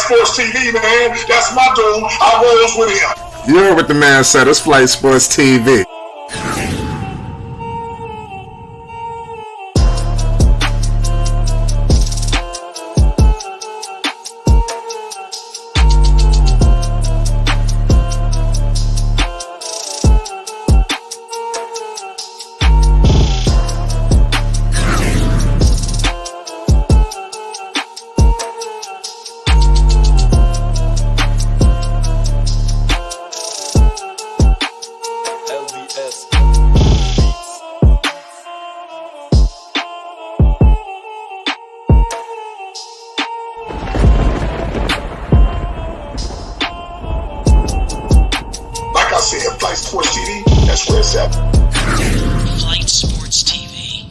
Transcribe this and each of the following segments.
Sports TV, man. That's my dude. I rolls with him. You heard what the man said. It's Flight Sports TV. Flight Sports TV, that's where it's at. Flight Sports TV.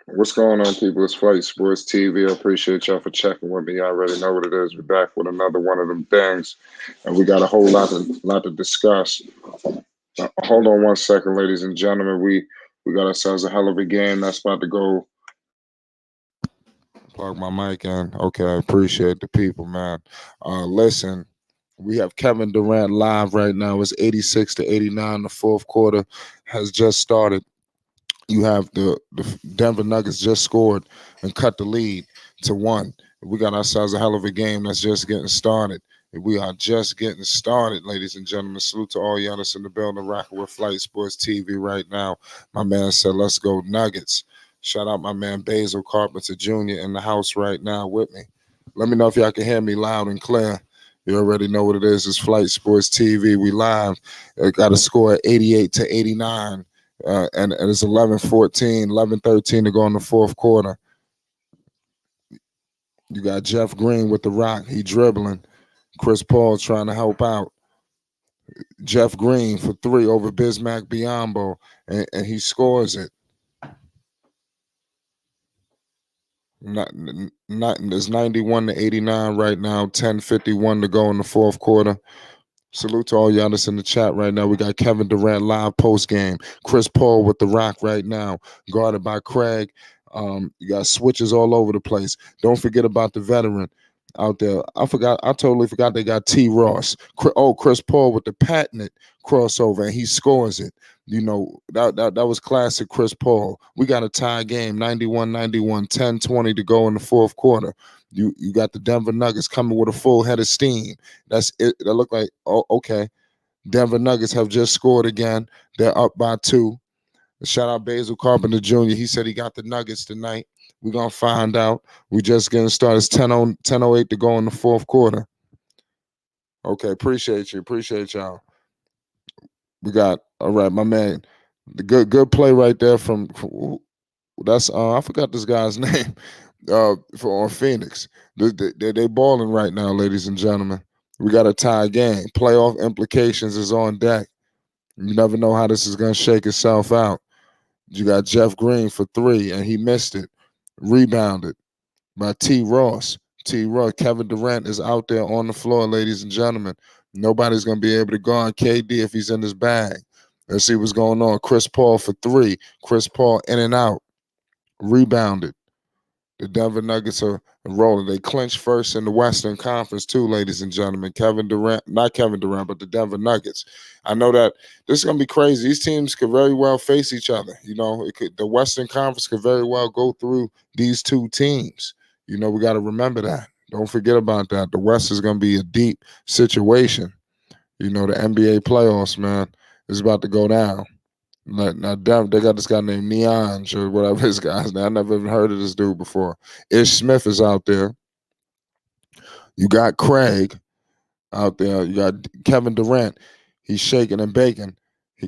What's going on, people? It's Flight Sports TV. I appreciate y'all for checking with me. I already know what it is. We're back with another one of them things, and we got a whole lot to discuss. Hold on one second, ladies and gentlemen. We got ourselves a hell of a game that's about to go. Plug my mic in. Okay, I appreciate the people, man. Listen, we have Kevin Durant live right now. It's 86-89. The fourth quarter has just started. You have the Denver Nuggets just scored and cut the lead to 1. We got ourselves a hell of a game that's just getting started. We are just getting started, ladies and gentlemen. Salute to all y'all that's in the building, rocking with Flight Sports TV right now. My man said, let's go Nuggets. Shout out my man Basil Carpenter Jr. in the house right now with me. Let me know if y'all can hear me loud and clear. You already know what it is. It's Flight Sports TV. We live. Got a score at 88-89. And it's 11-14, 11-13 to go in the fourth quarter. You got Jeff Green with the rock. He dribbling. Chris Paul trying to help out. Jeff Green for 3 over Bismack Biyombo, and he scores it. It's 91-89 right now, 10:51 to go in the fourth quarter. Salute to all y'all that's in the chat right now. We got Kevin Durant live post game. Chris Paul with the rock right now, guarded by Craig. You got switches all over the place. Don't forget about the veteran out there. I totally forgot they got T. Ross. Chris Paul with the patented crossover, and he scores it. You know, that was classic Chris Paul. We got a tie game, 91-91, 10-20 to go in the fourth quarter. You got the Denver Nuggets coming with a full head of steam. That's it. That look like, oh, okay. Denver Nuggets have just scored again. They're up by 2. Shout out Basil Carpenter Jr. He said he got the Nuggets tonight. We're going to find out. We just getting started. It's 10:08 to go in the fourth quarter. Okay, appreciate you. Appreciate y'all. We got, all right, my man, the good play right there from that's, I forgot this guy's name, on Phoenix. They balling right now, ladies and gentlemen. We got a tie game. Playoff implications is on deck. You never know how this is going to shake itself out. You got Jeff Green for 3, and he missed it. Rebounded by T. Ross. Kevin Durant is out there on the floor, ladies and gentlemen. Nobody's going to be able to guard KD if he's in his bag. Let's see what's going on. Chris Paul for 3. Chris Paul in and out. Rebounded. The Denver Nuggets are rolling. They clinched first in the Western Conference too, ladies and gentlemen. Not Kevin Durant, but the Denver Nuggets. I know that this is going to be crazy. These teams could very well face each other. You know, the Western Conference could very well go through these two teams. You know, we got to remember that. Don't forget about that. The West is going to be a deep situation. You know, the NBA playoffs, man, is about to go down. Now, they got this guy named Neon or whatever his guy's name. I never even heard of this dude before. Ish Smith is out there. You got Craig out there. You got Kevin Durant. He's shaking and baking.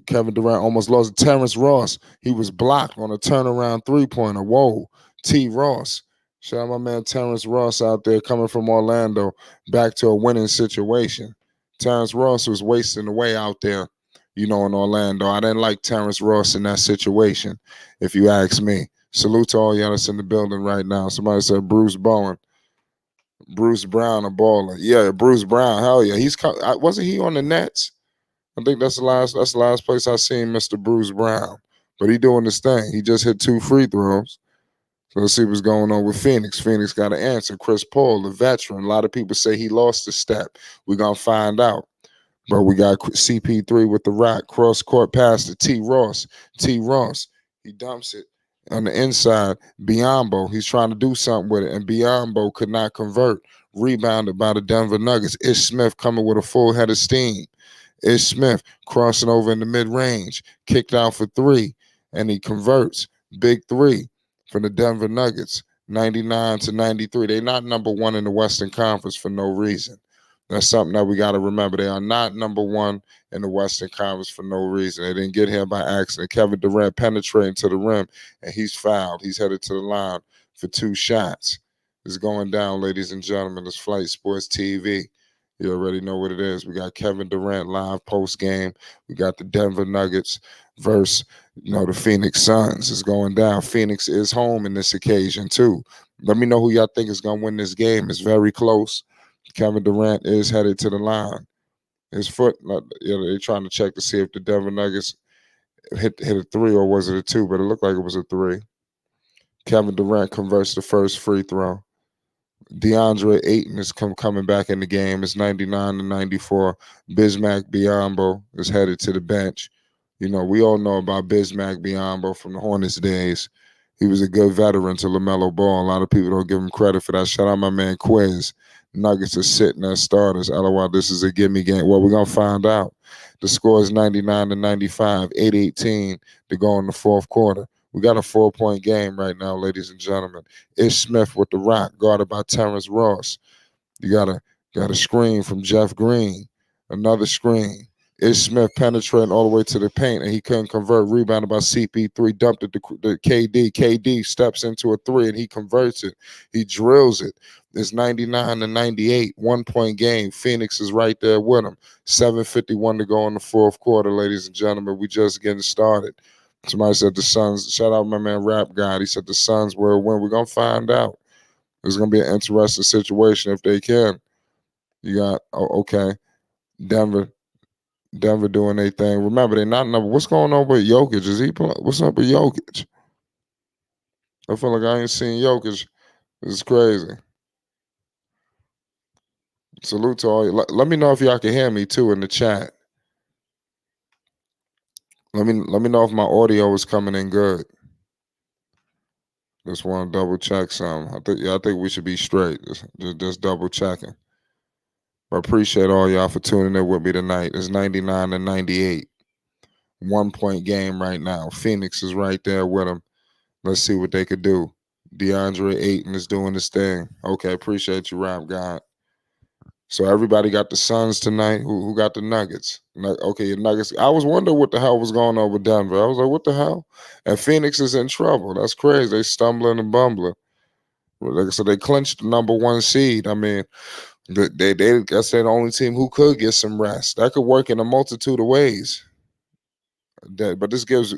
Kevin Durant almost lost Terrence Ross. He was blocked on a turnaround three-pointer. Whoa. T. Ross. Shout out my man Terrence Ross out there coming from Orlando back to a winning situation. Terrence Ross was wasting away out there. You know, in Orlando. I didn't like Terrence Ross in that situation, if you ask me. Salute to all y'all that's in the building right now. Somebody said Bruce Bowen. Bruce Brown, a baller. Yeah, Bruce Brown. Hell yeah, wasn't he on the Nets? I think that's the last place I seen Mr. Bruce Brown. But he doing this thing. He just hit 2 free throws. So let's see what's going on with Phoenix. Phoenix got an answer. Chris Paul, the veteran. A lot of people say he lost a step. We're gonna find out. But we got CP3 with the rock. Cross court pass to T. Ross. T. Ross. He dumps it on the inside. Biombo. He's trying to do something with it. And Biombo could not convert. Rebounded by the Denver Nuggets. Ish Smith coming with a full head of steam. Ish Smith crossing over in the mid-range. Kicked out for 3. And he converts. Big 3 for the Denver Nuggets. 99-93. They're not number 1 in the Western Conference for no reason. That's something that we got to remember. They are not number 1 in the Western Conference for no reason. They didn't get here by accident. Kevin Durant penetrating to the rim, and he's fouled. He's headed to the line for 2 shots. It's going down, ladies and gentlemen. It's Flight Sports TV. You already know what it is. We got Kevin Durant live post game. We got the Denver Nuggets versus the Phoenix Suns. It's going down. Phoenix is home in this occasion too. Let me know who y'all think is going to win this game. It's very close. Kevin Durant is headed to the line. His foot, they're trying to check to see if the Denver Nuggets hit a 3 or was it a 2, but it looked like it was a 3. Kevin Durant converts the first free throw. DeAndre Ayton is coming back in the game. It's 99-94. Bismack Biyombo is headed to the bench. We all know about Bismack Biyombo from the Hornets days. He was a good veteran to LaMelo Ball. A lot of people don't give him credit for that. Shout out my man Quiz. Nuggets are sitting as starters. LOL, this is a gimme game. Well, we're going to find out. The score is 99-95, 8-18 to go in the fourth quarter. We got a 4-point game right now, ladies and gentlemen. Ish Smith with the rock, guarded by Terrence Ross. You got a screen from Jeff Green. Another screen. Ish Smith penetrating all the way to the paint, and he couldn't convert. Rebounded by CP3, dumped it to KD. KD steps into a 3, and he converts it. He drills it. It's 99-98, 1-point game. Phoenix is right there with him. 7:51 to go in the fourth quarter, ladies and gentlemen. We just getting started. Somebody said the Suns. Shout out my man Rap God. He said the Suns will win. We're gonna find out. It's gonna be an interesting situation if they can. You got okay, Denver doing their thing. Remember, they're not number. What's going on with Jokic? Is he playing? What's up with Jokic? I feel like I ain't seen Jokic. It's crazy. Salute to all you. Let me know if y'all can hear me too in the chat. Let me know if my audio is coming in good. Just want to double check some. I think we should be straight. Just double checking. I appreciate all y'all for tuning in with me tonight. It's 99-98. 1-point game right now. Phoenix is right there with them. Let's see what they could do. DeAndre Ayton is doing his thing. Okay, appreciate you, Rap God. So everybody got the Suns tonight. Who got the Nuggets? Okay, the Nuggets. I was wondering what the hell was going on with Denver. I was like, what the hell? And Phoenix is in trouble. That's crazy. They stumbling and bumbling. So they clinched the number 1 seed. I mean, they guess they're the only team who could get some rest. That could work in a multitude of ways. But this gives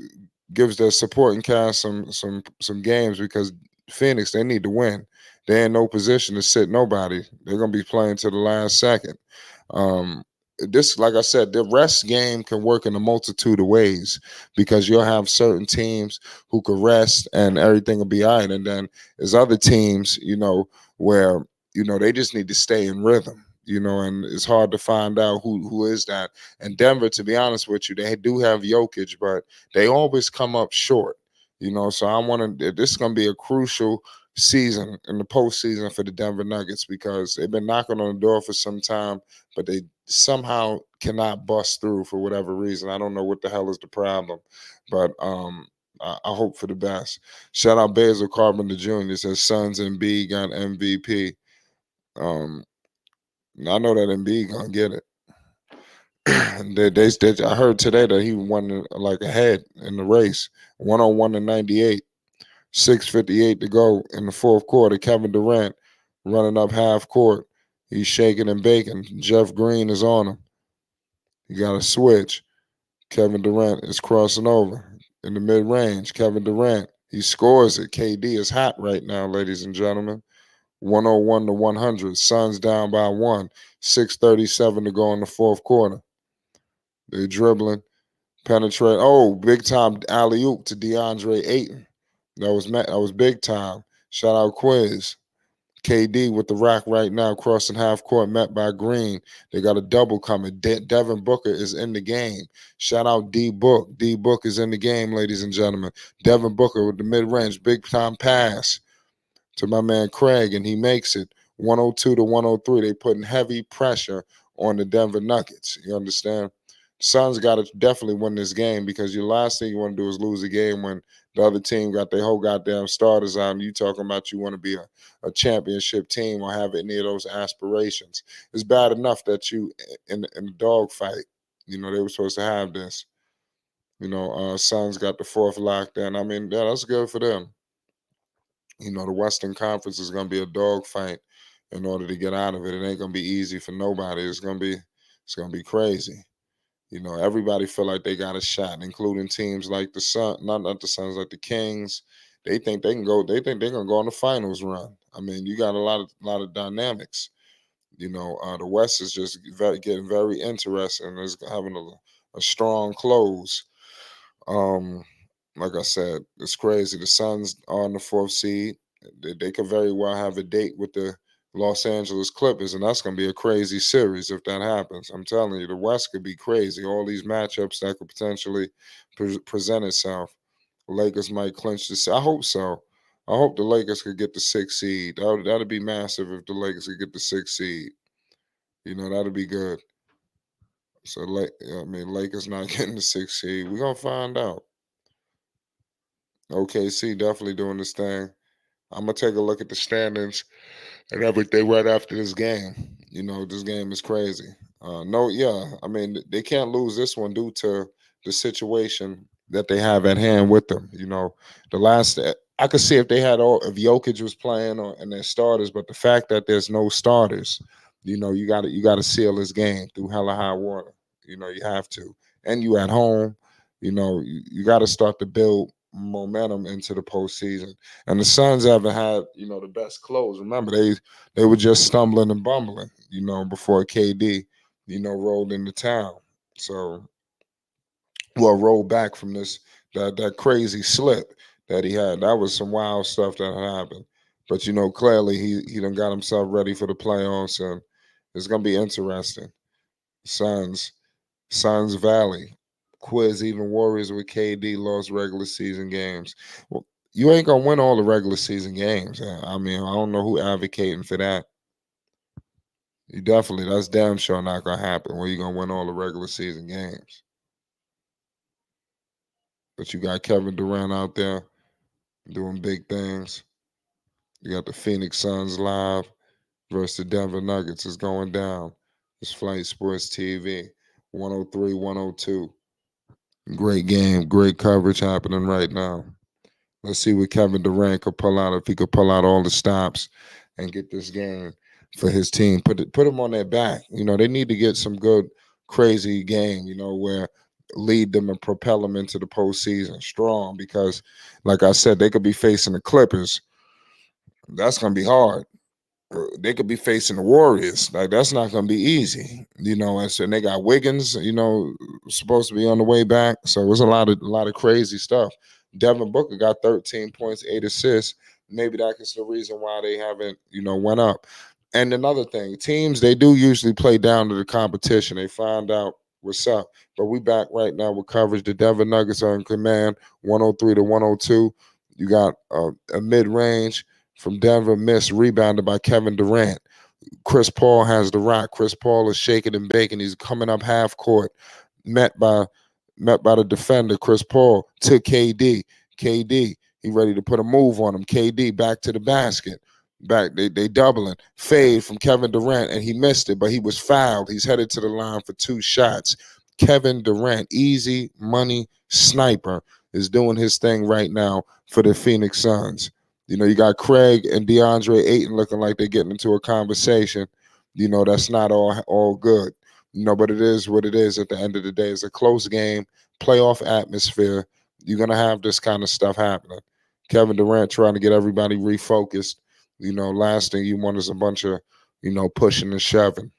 their supporting cast some games because Phoenix, they need to win. They're in no position to sit nobody. They're gonna be playing to the last second. This, like I said, the rest game can work in a multitude of ways because you'll have certain teams who could rest and everything will be all right. And then there's other teams, where, they just need to stay in rhythm, and it's hard to find out who is that. And Denver, to be honest with you, they do have Jokic, but they always come up short, So this is going to be a crucial season in the postseason for the Denver Nuggets because they've been knocking on the door for some time, but they somehow cannot bust through for whatever reason. I don't know what the hell is the problem, but I hope for the best. Shout out Basil Carpenter Jr. Says Suns and B got MVP. I know that Embiid gonna get it. I heard today that he won like ahead in the race, 101-98, 6:58 to go in the fourth quarter. Kevin Durant running up half court. He's shaking and baking. Jeff Green is on him. You got to switch. Kevin Durant is crossing over in the mid range. Kevin Durant, he scores it. KD is hot right now, ladies and gentlemen. 101 to 100. Suns down by 1. 6:37 to go in the fourth quarter. They're dribbling, penetrate. Oh, big time alley oop to DeAndre Ayton. That was big time. Shout out Quiz. KD with the rack right now, crossing half court, met by Green. They got a double coming. Devin Booker is in the game. Shout out D Book. D Book is in the game, ladies and gentlemen. Devin Booker with the mid range, big time pass to my man Craig, and he makes it 102 to 103. They putting heavy pressure on the Denver Nuggets. You understand? Suns got to definitely win this game because your last thing you want to do is lose a game when the other team got their whole goddamn starters on. You talking about you want to be a championship team or have any of those aspirations. It's bad enough that you in the dog fight. You know, they were supposed to have this. You know, Suns got the fourth lockdown. I mean, yeah, that's good for them. You know, the Western Conference is going to be a dogfight in order to get out of it. It ain't going to be easy for nobody. It's going to be crazy. You know, everybody feel like they got a shot, including teams like the Sun, not the Suns, like the Kings. They think they can go. They think they're gonna go on the finals run. I mean, you got a lot of dynamics. You know, the West is just getting very interesting. It's having a strong close. Um, like I said, it's crazy. The Suns are on the fourth seed. They could very well have a date with the Los Angeles Clippers, and that's going to be a crazy series if that happens. I'm telling you, the West could be crazy. All these matchups that could potentially present itself. Lakers might clinch this. I hope so. I hope the Lakers could get the sixth seed. That'd be massive if the Lakers could get the sixth seed. You know, that'd be good. So, I mean, Lakers not getting the sixth seed. We're gonna find out. OKC definitely doing this thing. I'm gonna take a look at the standings and everything right after this game. You know, this game is crazy. No, yeah, I mean they can't lose this one due to the situation that they have at hand with them. You know, the last I could see if they had all if Jokic was playing and their starters, but the fact that there's no starters, you know, you got to seal this game through hella high water. You know, you have to, and you at home. You know, you got to start to build momentum into the postseason. And the Suns haven't had, you know, the best close. Remember, they were just stumbling and bumbling, you know, before KD, you know, rolled into town. So, well, rolled back from that crazy slip that he had. That was some wild stuff that happened. But you know, clearly he done got himself ready for the playoffs, and it's gonna be interesting. Suns, Suns Valley. Quiz even Warriors with KD lost regular season games. Well, you ain't gonna win all the regular season games. I mean, I don't know who advocating for that. You definitely that's damn sure not gonna happen where you gonna win all the regular season games. But you got Kevin Durant out there doing big things. You got the Phoenix Suns live versus the Denver Nuggets is going down. It's Flight Sports TV, 103, 102. Great game, great coverage happening right now. Let's see what Kevin Durant could pull out if he could pull out all the stops and get this game for his team. Put them on their back. You know, they need to get some good, crazy game, you know, where lead them and propel them into the postseason strong because, like I said, they could be facing the Clippers. That's going to be hard. They could be facing the Warriors. Like that's not going to be easy, you know. And they got Wiggins, you know, supposed to be on the way back. So it was a lot of crazy stuff. Devin Booker got 13 points, 8 assists. Maybe that is the reason why they haven't, you know, went up. And another thing, teams they do usually play down to the competition. They find out what's up. But we back right now with coverage. The Denver Nuggets are in command, 103 to 102. You got a mid range from Denver, missed, rebounded by Kevin Durant. Chris Paul has the rock. Chris Paul is shaking and baking. He's coming up half court, met by the defender. Chris Paul to KD. KD, he ready to put a move on him. KD back to the basket. Back, they doubling. Fade from Kevin Durant, and he missed it, but he was fouled. He's headed to the line for 2 shots. Kevin Durant, easy money sniper, is doing his thing right now for the Phoenix Suns. You know, you got Craig and DeAndre Ayton looking like they're getting into a conversation. You know, that's not all good. You know, but it is what it is at the end of the day. It's a close game, playoff atmosphere. You're going to have this kind of stuff happening. Kevin Durant trying to get everybody refocused. Last thing you want is a bunch of, pushing and shoving.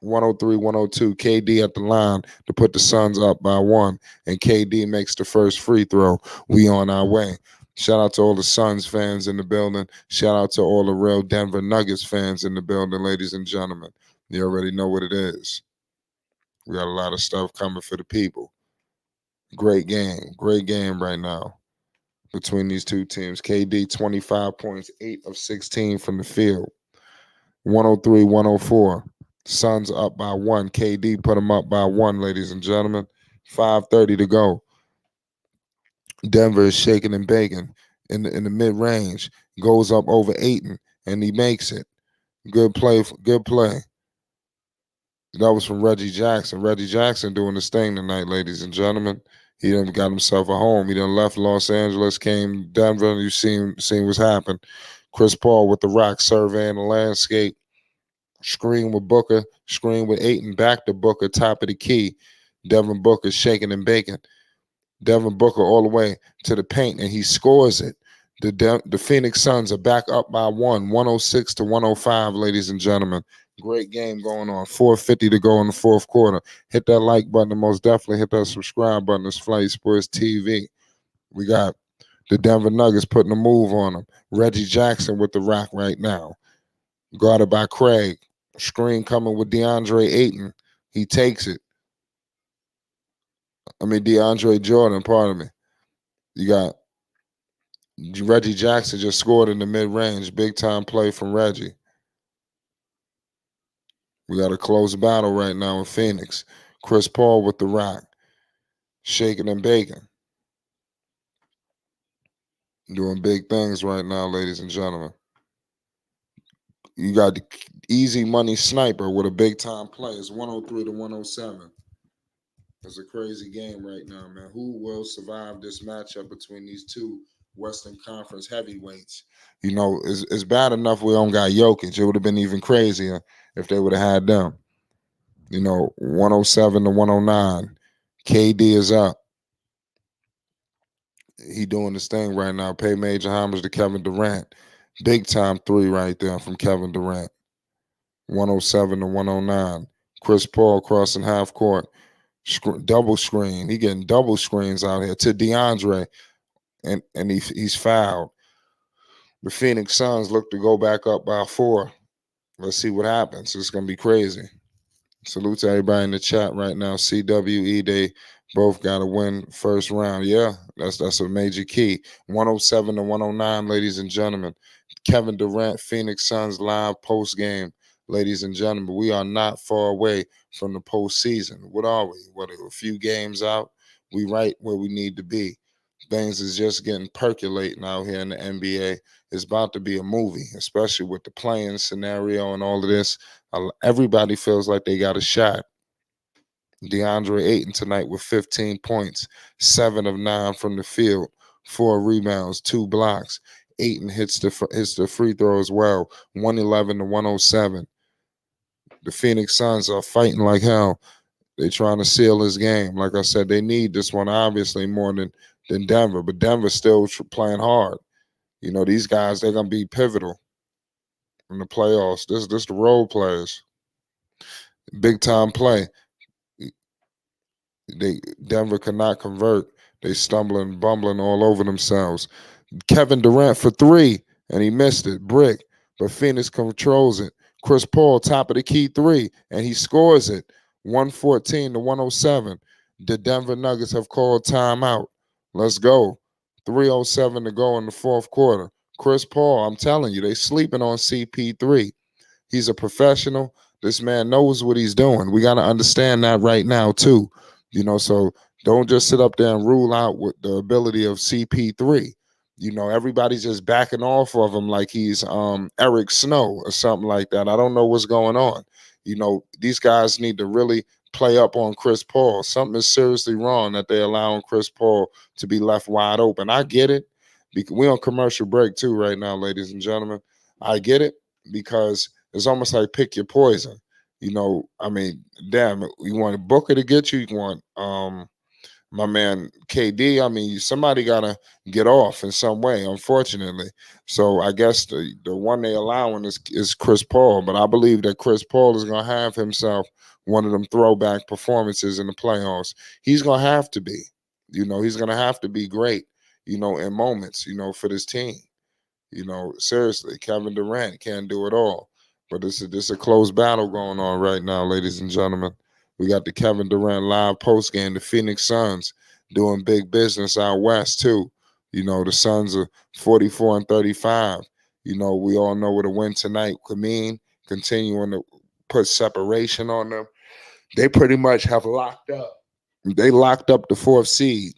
103, 102. KD at the line to put the Suns up by 1, and KD makes the first free throw. We on our way. Shout out to all the Suns fans in the building. Shout out to all the real Denver Nuggets fans in the building, ladies and gentlemen. You already know what it is. We got a lot of stuff coming for the people. Great game right now between these two teams. KD 25 points, 8 of 16 from the field. 103, 104. Suns up by 1. KD put them up by 1, ladies and gentlemen. 5:30 to go. Denver is shaking and baking in the mid range. Goes up over Ayton, and he makes it. Good play. Good play. That was from Reggie Jackson. Reggie Jackson doing his thing tonight, ladies and gentlemen. He done got himself a home. He done left Los Angeles, came Denver. You seen what's happened. Chris Paul with the rock surveying the landscape. Screen with Booker, screen with Ayton, back to Booker, top of the key. Devin Booker shaking and baking. Devin Booker all the way to the paint, and he scores it. The Phoenix Suns are back up by 1, 106 to 105, ladies and gentlemen. Great game going on. 4:50 to go in the fourth quarter. Hit that like button and most definitely hit that subscribe button. It's Flight Sports TV. We got the Denver Nuggets putting a move on them. Reggie Jackson with the rock right now. Guarded by Craig. Screen coming with DeAndre Ayton. He takes it. DeAndre Jordan, pardon me. You got Reggie Jackson just scored in the mid-range. Big time play from Reggie. We got a close battle right now in Phoenix. Chris Paul with the rock. Shaking and baking. Doing big things right now, ladies and gentlemen. You got the easy money sniper with a big time play. It's 103 to 107. It's a crazy game right now, man. Who will survive this matchup between these two Western Conference heavyweights? It's bad enough we don't got Jokic. It would have been even crazier if they would have had them. 107 to 109. KD is up. He doing this thing right now. Pay major homage to Kevin Durant. Big time 3 right there from Kevin Durant. 107 to 109. Chris Paul crossing half court. Double screen. He getting double screens out here to DeAndre, and he's fouled. The Phoenix Suns look to go back up by 4. Let's see what happens. It's gonna be crazy. Salute to everybody in the chat right now. CWE, they both got to win first round. Yeah, that's a major key. 107 to 109, ladies and gentlemen. Kevin Durant, Phoenix Suns live post game. Ladies and gentlemen, we are not far away from the postseason. What are we? What, a few games out? We right where we need to be. Things is just getting percolating out here in the NBA. It's about to be a movie, especially with the playing scenario and all of this. Everybody feels like they got a shot. DeAndre Ayton tonight with 15 points, 7 of 9 from the field, 4 rebounds, 2 blocks. Ayton hits the free throw as well, 111 to 107. The Phoenix Suns are fighting like hell. They're trying to seal this game. Like I said, they need this one obviously more than Denver, but Denver's still playing hard. These guys, they're going to be pivotal in the playoffs. This the role players. Big time play. Denver cannot convert. They stumbling, bumbling all over themselves. Kevin Durant for 3, and he missed it. Brick, but Phoenix controls it. Chris Paul, top of the key 3, and he scores it. 114 to 107. The Denver Nuggets have called timeout. Let's go. 3:07 to go in the fourth quarter. Chris Paul, I'm telling you, they sleeping on CP3. He's a professional. This man knows what he's doing. We got to understand that right now, too. So don't just sit up there and rule out with the ability of CP3. Everybody's just backing off of him like he's Eric Snow or something like that. I don't know what's going on. These guys need to really play up on Chris Paul. Something is seriously wrong that they're allowing Chris Paul to be left wide open. I get it. We're on commercial break too right now, ladies and gentlemen. I get it because it's almost like pick your poison. Damn, you want Booker to get you. You want my man KD, I mean, somebody gotta get off in some way, unfortunately. So I guess the one they allowing is Chris Paul, but I believe that Chris Paul is gonna have himself one of them throwback performances in the playoffs. He's gonna have to be, he's gonna have to be great, in moments, for this team. Seriously, Kevin Durant can't do it all. But this a close battle going on right now, ladies and gentlemen. We got the Kevin Durant live post game. The Phoenix Suns doing big business out west too. The Suns are 44 and 35. We all know what a win tonight could mean. Continuing to put separation on them. They pretty much have locked up. They locked up the fourth seed,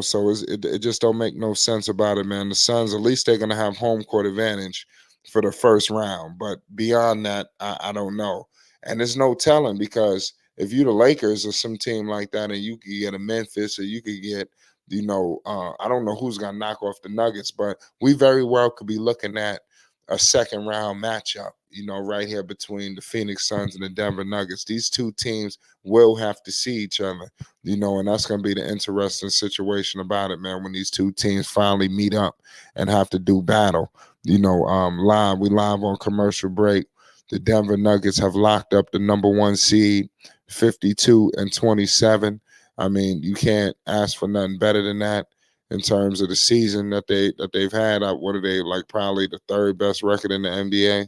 so it just don't make no sense about it, man. The Suns, at least they're going to have home court advantage for the first round. But beyond that, I don't know. And there's no telling, because if you the Lakers or some team like that, and you could get a Memphis, or you could get, I don't know who's going to knock off the Nuggets, but we very well could be looking at a second round matchup, right here between the Phoenix Suns and the Denver Nuggets. These two teams will have to see each other, and that's going to be the interesting situation about it, man, when these two teams finally meet up and have to do battle. We live on commercial break. The Denver Nuggets have locked up the number one seed, 52 and 27. I mean, you can't ask for nothing better than that in terms of the season that they've had. What are they, like, probably the third best record in the NBA,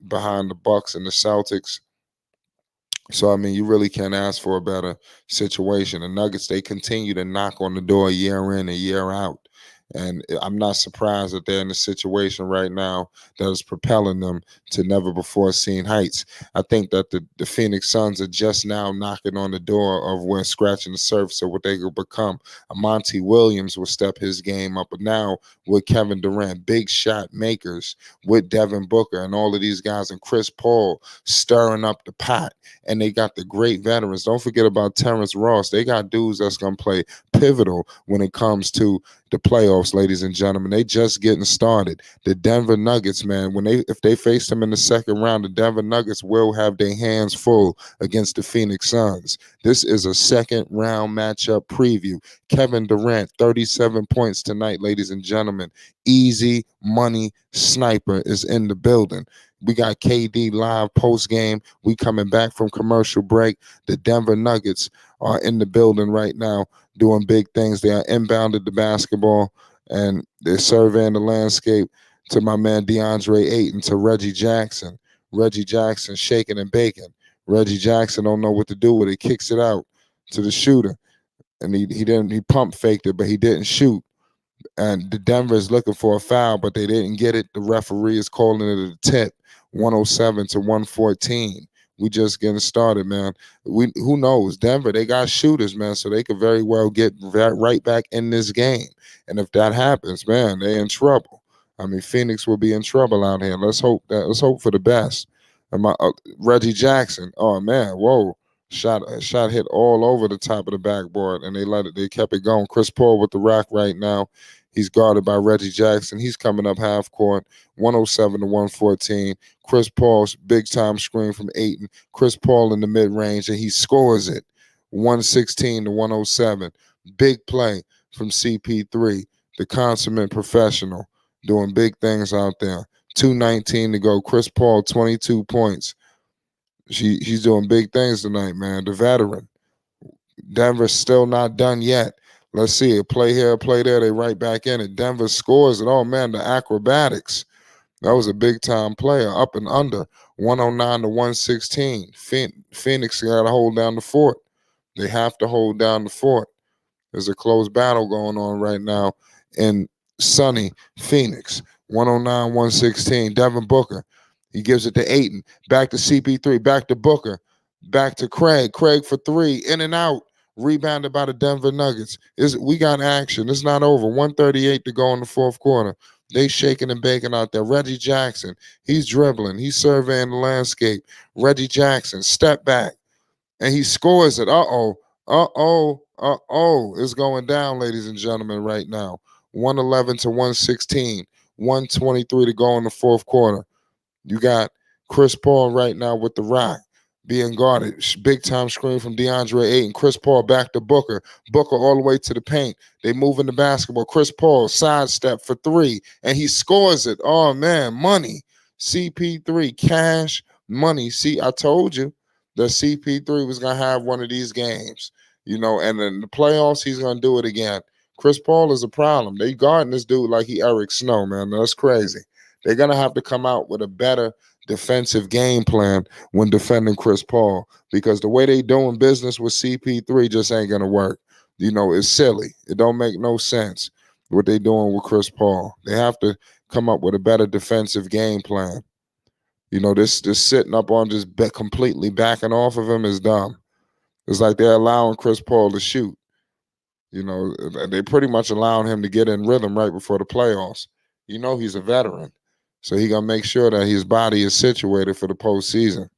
behind the Bucks and the Celtics. So I mean, you really can't ask for a better situation. The Nuggets, they continue to knock on the door year in and year out. And I'm not surprised that they're in a situation right now that is propelling them to never before seen heights. I think that the Phoenix Suns are just now knocking on the door of where scratching the surface of what they could become. Monty Williams will step his game up. But now with Kevin Durant, big shot makers, with Devin Booker and all of these guys, and Chris Paul stirring up the pot. And they got the great veterans. Don't forget about Terrence Ross. They got dudes that's going to play pivotal when it comes to the playoffs, ladies and gentlemen. They just getting started. The Denver Nuggets, man, if they face them in the second round, the Denver Nuggets will have their hands full against the Phoenix Suns. This is a second round matchup preview. Kevin Durant, 37 points tonight, ladies and gentlemen. Easy money sniper is in the building. We got KD live post game. We coming back from commercial break. The Denver Nuggets are in the building right now doing big things. They are inbounded the basketball, and they're surveying the landscape to my man DeAndre Ayton, to Reggie Jackson. Reggie Jackson shaking and baking. Reggie Jackson don't know what to do with it. Kicks it out to the shooter. And he pump faked it, but he didn't shoot. And the Denver is looking for a foul, but they didn't get it. The referee is calling it a tip, 107 to 114. We just getting started, man. Who knows? Denver, they got shooters, man, so they could very well get right back in this game. And if that happens, man, they're in trouble. I mean, Phoenix will be in trouble out here. Let's hope for the best. And Reggie Jackson, oh man, whoa. Shot hit all over the top of the backboard, and they kept it going. Chris Paul with the rock right now. He's guarded by Reggie Jackson. He's coming up half court, 107 to 114. Chris Paul's big time screen from Ayton. Chris Paul in the mid range, and he scores it, 116 to 107. Big play from CP3, the consummate professional, doing big things out there. 2:19 to go. Chris Paul, 22 points. He's doing big things tonight, man. The veteran. Denver's still not done yet. Let's see it. Play here, play there. They right back in it. Denver scores it. Oh, man, the acrobatics. That was a big-time player. Up and under. 109 to 116. Phoenix got to hold down the fort. They have to hold down the fort. There's a close battle going on right now in sunny Phoenix. 109, 116. Devin Booker. He gives it to Ayton. Back to CP3. Back to Booker. Back to Craig. Craig for three. In and out. Rebounded by the Denver Nuggets. We got action. It's not over. 138 to go in the fourth quarter. They shaking and baking out there. Reggie Jackson. He's dribbling. He's surveying the landscape. Reggie Jackson. Step back. And he scores it. Uh-oh. Uh-oh. Uh-oh. It's going down, ladies and gentlemen, right now. 111 to 116. 123 to go in the fourth quarter. You got Chris Paul right now with the rock. being guarded. Big time screen from DeAndre Ayton. Chris Paul back to Booker. Booker all the way to the paint. They moving the basketball. Chris Paul sidestep for three, and he scores it. Oh man, money. CP3 cash money. See, I told you that CP3 was gonna have one of these games. And in the playoffs, he's gonna do it again. Chris Paul is a problem. They guarding this dude like he Eric Snow, man. That's crazy. They're gonna have to come out with a better defensive game plan when defending Chris Paul, because the way they doing business with CP3 just ain't gonna work. It's silly. It don't make no sense what they doing with Chris Paul. They have to come up with a better defensive game plan. This sitting up on just completely backing off of him is dumb. It's like they're allowing Chris Paul to shoot. They pretty much allowing him to get in rhythm right before the playoffs. He's a veteran. So he gonna make sure that his body is situated for the postseason.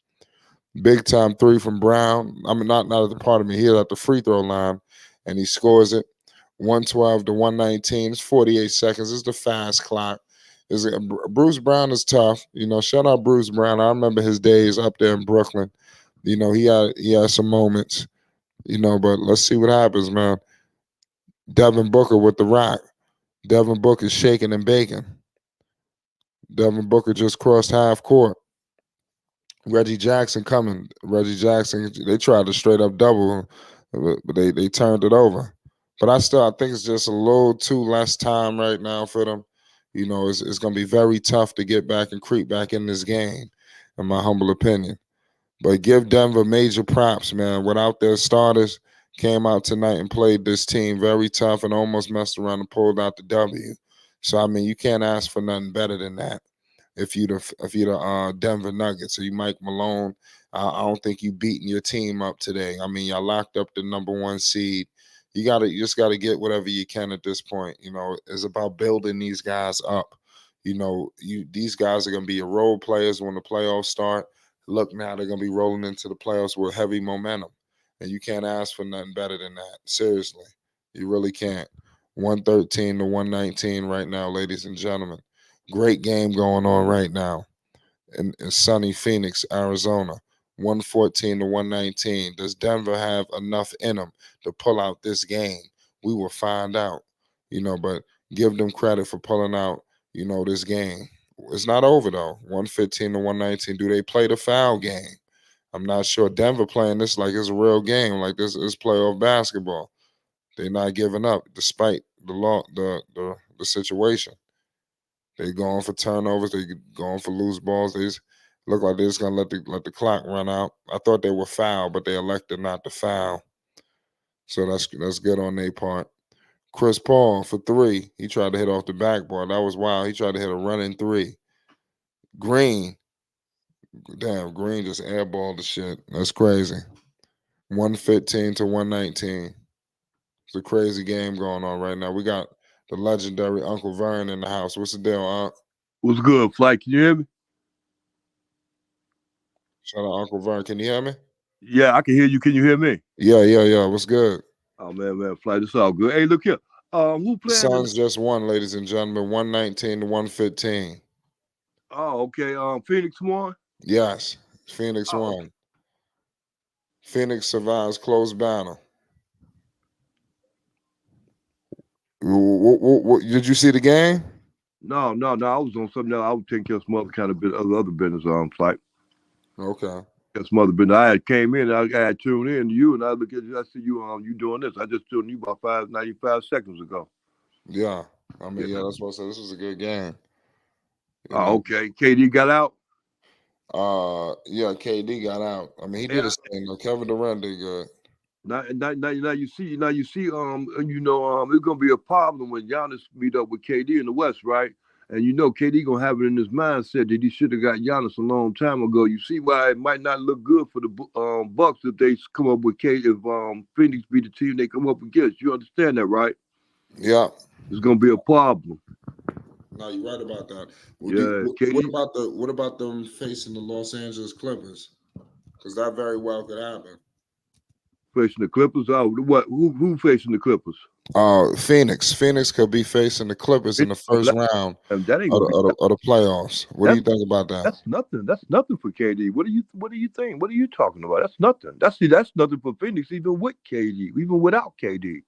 Big time three from Brown. I mean, not at the part of me. He's at the free throw line, and he scores it. 112 to 119. It's 48 seconds. It's the fast clock. Bruce Brown is tough. Shout out Bruce Brown. I remember his days up there in Brooklyn. He had some moments. But let's see what happens, man. Devin Booker with the rock. Devin Booker shaking and baking. Devin Booker just crossed half court. Reggie Jackson coming. Reggie Jackson, they tried to straight up double, but they turned it over. But I think it's just a little too less time right now for them. It's going to be very tough to get back and creep back in this game, in my humble opinion. But give Denver major props, man. Without their starters, came out tonight and played this team very tough and almost messed around and pulled out the W. So, I mean, you can't ask for nothing better than that. If you're the Denver Nuggets, or you Mike Malone, I don't think you beating your team up today. I mean, y'all locked up the number one seed. You just gotta get whatever you can at this point. It's about building these guys up. These guys are gonna be your role players when the playoffs start. Look, now they're gonna be rolling into the playoffs with heavy momentum, and you can't ask for nothing better than that. Seriously, you really can't. 113 to 119 right now, ladies and gentlemen. Great game going on right now in sunny Phoenix, Arizona. 114 to 119. Does Denver have enough in them to pull out this game? We will find out. But give them credit for pulling out, this game. It's not over though. 115 to 119. Do they play the foul game? I'm not sure. Denver playing this like it's a real game, like this is playoff basketball. They're not giving up despite the situation. They going for turnovers. They going for loose balls. They just look like they're just gonna let the clock run out. I thought they were foul, but they elected not to foul. So that's good on their part. Chris Paul for three. He tried to hit off the backboard. That was wild. He tried to hit a running three. Green. Damn, Green just airballed the shit. That's crazy. 115 to 119. It's a crazy game going on right now. We got the legendary Uncle Vern in the house. What's the deal, Unc? What's good, Flight? Can you hear me? Shout out Uncle Vern. Can you hear me? Yeah, I can hear you. Can you hear me? Yeah. What's good? Oh, man, Flight, it's all good. Hey, look here. Who The playing? Suns just won, ladies and gentlemen, 119 to 115. Oh, okay. Phoenix won? Yes, Phoenix won. Okay. Phoenix survives close battle. What, did you see the game? No. I was on something else. I was taking care of some other kind of other business. Flight. Okay. Some other business. I had came in. I had tuned in to you, and I look at you. I see you. You doing this? I just tuned you about 95 seconds ago. Yeah. I mean, yeah, that's what I said. This was a good game. Okay. KD got out. Yeah, KD got out. I mean, he did his thing though. Kevin Durant did good. Now you see, it's gonna be a problem when Giannis meet up with KD in the West, right? And KD gonna have it in his mindset that he should have got Giannis a long time ago. You see why it might not look good for the Bucks if they come up with KD, if Phoenix be the team they come up against. You understand that, right? Yeah. It's gonna be a problem. No, you're right about that. KD. What about them facing the Los Angeles Clippers? Because that very well could happen. Facing the Clippers? Oh, what? Who facing the Clippers? Phoenix. Phoenix could be facing the Clippers in the first round That ain't of gonna be. the playoffs. What do you think about that? That's nothing. That's nothing for KD. What do you think? What are you talking about? That's nothing. That's nothing for Phoenix, even with KD, even without KD.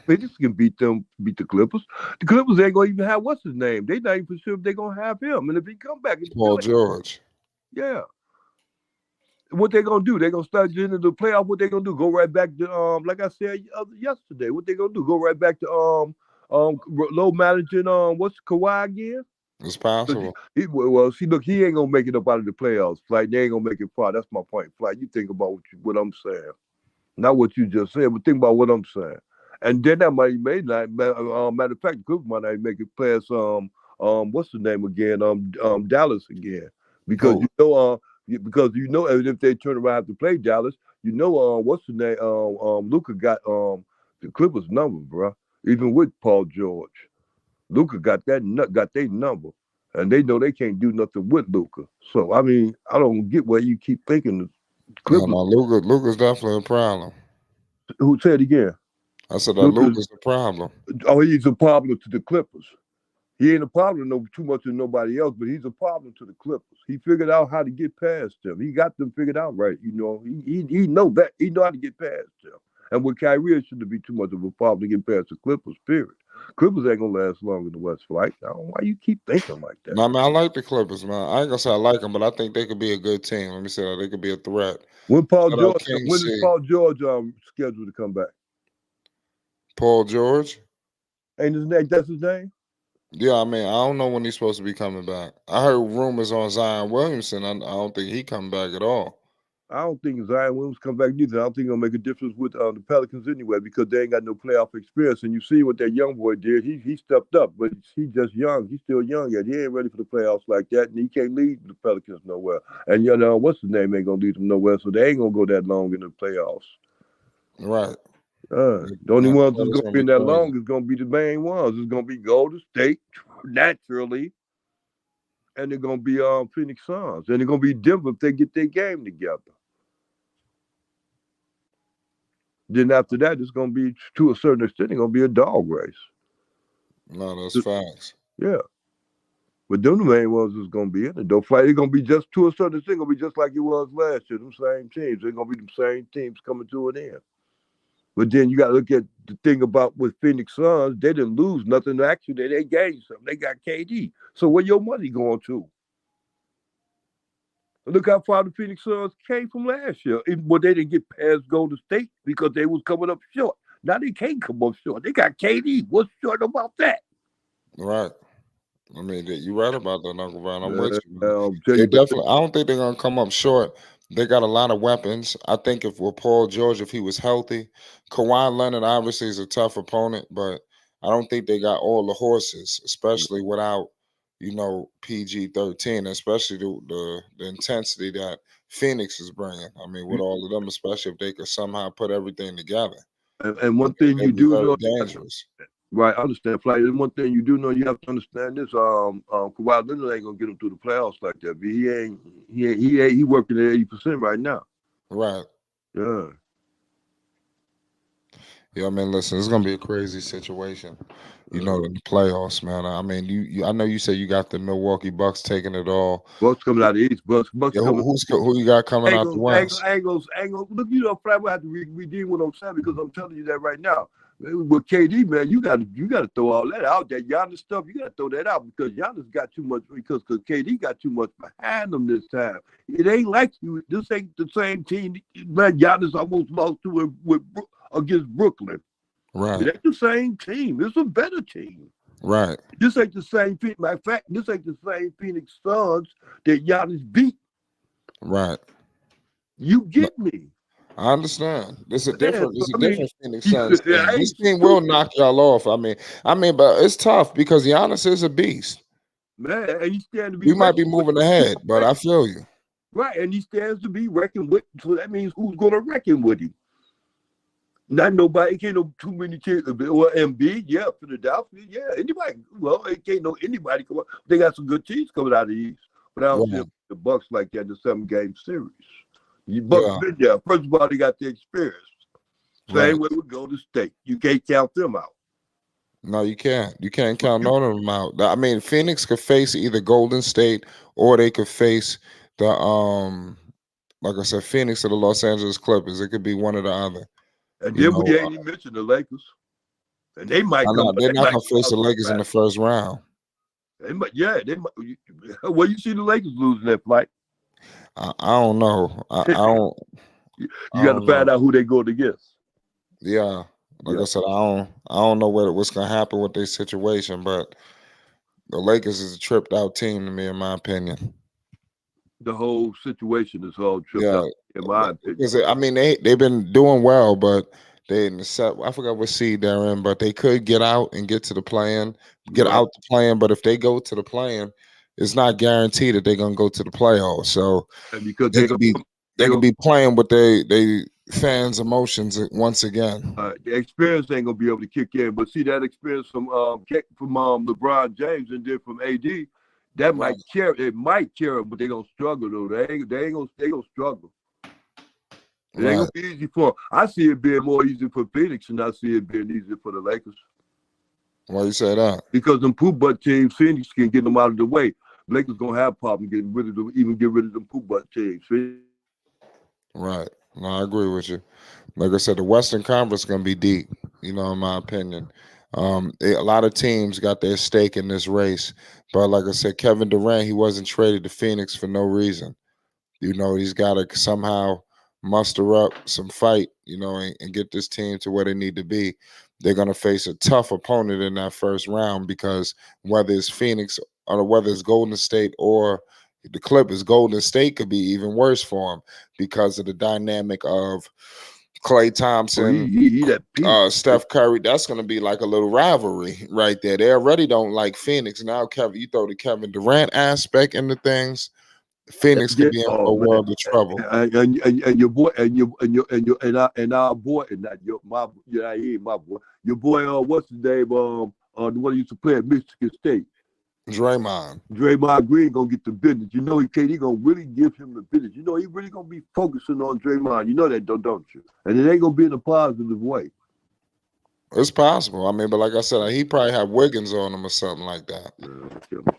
Phoenix can beat the Clippers. The Clippers ain't gonna even have what's his name. They not even sure if they're gonna have him. And if he come back, Paul George. Yeah. What they gonna do? They gonna start getting into the playoff. What they gonna do? Go right back to like I said yesterday. What they gonna do? Go right back to low managing what's Kawhi again? It's possible. See, look, he ain't gonna make it up out of the playoffs. Like they ain't gonna make it far. That's my point. Like you think about what I'm saying, not what you just said, but think about what I'm saying. And then that may not. Matter of fact, the Clippers might not make it past what's the name again? Dallas again, because and if they turn around to play Dallas, what's the name? Luka got the Clippers number, bro. Even with Paul George. Luka got their number, and they know they can't do nothing with Luka. So I mean, I don't get why you keep thinking the Clippers. No, Luka's definitely a problem. Who said it again? I said that Luka's a problem. Oh, he's a problem to the Clippers. He ain't a problem too much to nobody else, but he's a problem to the Clippers. He figured out how to get past them. He got them figured out right. He know that. He know how to get past them. And with Kyrie, it shouldn't be too much of a problem to get past the Clippers, period. Clippers ain't gonna last long in the West Flight. I don't know why you keep thinking like that. No, I mean, I like the Clippers, man. I ain't gonna say I like them, but I think they could be a good team. Let me say that they could be a threat. When is Paul George scheduled to come back? Paul George? Ain't his name? That's his name? Yeah, I mean, I don't know when he's supposed to be coming back. I heard rumors on Zion Williamson. I don't think he coming back at all. I don't think Zion Williams come back either. I don't think he'll make a difference with the Pelicans anyway because they ain't got no playoff experience. And you see what that young boy did. He stepped up, but he's just young. He's still young yet. He ain't ready for the playoffs like that, and he can't lead the Pelicans nowhere. And what's his name ain't gonna lead them nowhere, so they ain't gonna go that long in the playoffs. Right. The only ones that's gonna be in that long is gonna be the main ones. It's gonna be Golden State naturally, and they're gonna be Phoenix Suns, and they're gonna be Denver if they get their game together. Then after that, it's going to be, to a certain extent, it's going to be a dog race. No, that's facts. Yeah. But them the main ones is going to be in it. Don't fight. It's going to be just, to a certain extent, going to be just like it was last year. Them same teams. They're going to be the same teams coming to an end. But then you got to look at the thing about with Phoenix Suns. They didn't lose nothing. Actually, they gained something. They got KD. So where your money going to? Look how far the Phoenix Suns came from last year. But they didn't get past Golden State because they was coming up short. Now they can't come up short. They got KD. What's short about that? Right. I mean, you're right about that, Uncle Brian. I'm with you. They definitely. I don't think they're gonna come up short. They got a lot of weapons. I think if with Paul George, if he was healthy, Kawhi Leonard obviously is a tough opponent, but I don't think they got all the horses, especially without PG-13, especially the intensity that Phoenix is bringing. I mean, with all of them, especially if they could somehow put everything together. And one thing you do know, dangerous. Right, I understand, Flight. And one thing you do know, you have to understand this. Kawhi Leonard ain't gonna get him through the playoffs like that. But he working at 80% right now. Right. Yeah. Yeah, I mean, listen, it's gonna be a crazy situation, in the playoffs, man. I mean, I know you said you got the Milwaukee Bucks taking it all. Bucks coming out of the East. Bucks yeah, who you got coming out the West? Angles. Look, Flat will have to redeem what I'm saying because I'm telling you that right now. With KD, man, you got to throw all that out. That Giannis stuff, you got to throw that out because Giannis got too much because KD got too much behind him this time. It ain't like you. This ain't the same team. Man, Giannis almost lost to it against Brooklyn. Right. It ain't the same team. It's a better team. Right. This ain't the same. Matter of fact, this ain't the same Phoenix Suns that Giannis beat. Right. You get me. I understand. It's a different Phoenix Suns team. This team will knock y'all off. I mean, but it's tough because Giannis is a beast. Man, and he stands to be. We might be moving ahead, but I feel you. Right, and he stands to be reckoned with. So that means who's going to reckon with him? Not nobody. Can't no too many teams. Well, Embiid, yeah, Philadelphia, yeah. Anybody? Well, it can't no anybody come up. They got some good teams coming out of the East, but I don't see the Bucks like that in the 7-game series. You Bucks been there. First of all, they got the experience. Same way with Golden State. You can't count them out. No, you can't. You can't count none of them out. I mean, Phoenix could face either Golden State or they could face the like I said, Phoenix or the Los Angeles Clippers. It could be one or the other. And You then know, we ain't even mentioned the Lakers. And they might come. they're They not might gonna face the come out Lakers in the first round. They might, yeah, they might. Well, you see the Lakers losing that fight. I don't know. I don't. You got to find out who they go against. Yeah, like Yeah. I said, I don't know what's gonna happen with their situation, but the Lakers is a tripped out team to me, in my opinion. The whole situation is all tripped Yeah, out, in my opinion. because I mean they've been doing well, but they in the set. I forgot what seed they're in, but they could get out and get to the play-in, get Right. out the play-in. But if they go to the play-in, it's not guaranteed that they're gonna go to the playoffs. So And because they could be playing with they fans' emotions once again. The experience ain't gonna be able to kick in. But see that experience from LeBron James and then from AD, that might carry. It might carry, but they gonna struggle though. They gonna struggle. It ain't gonna be easy for them. I see it being more easy for Phoenix than I see it being easy for the Lakers. Why you say that? Because them poop butt teams, Phoenix can get them out of the way. Lakers gonna have problems getting rid of them, even get rid of them poop butt teams. Right. No, I agree with you. Like I said, the Western Conference is gonna be deep. You know, in my opinion, a lot of teams got their stake in this race. But like I said, Kevin Durant, he wasn't traded to Phoenix for no reason. You know, he's got to somehow muster up some fight, you know, and get this team to where they need to be. They're going to face a tough opponent in that first round because whether it's Phoenix or whether it's Golden State or the Clippers, Golden State could be even worse for them because of the dynamic of Klay Thompson, Steph Curry. That's going to be like a little rivalry right there. They already don't like Phoenix. Now, Kevin, you throw the Kevin Durant aspect into things. Phoenix could be in a world of trouble. And your boy and our boy and not your my he ain't my boy. Your boy what's his name? The one who used to play at Michigan State. Draymond Green gonna get the business. You know he gonna really give him the business. You know he really gonna be focusing on Draymond. You know that, don't you? And it ain't gonna be in a positive way. It's possible. I mean, but like I said, he probably have Wiggins on him or something like that.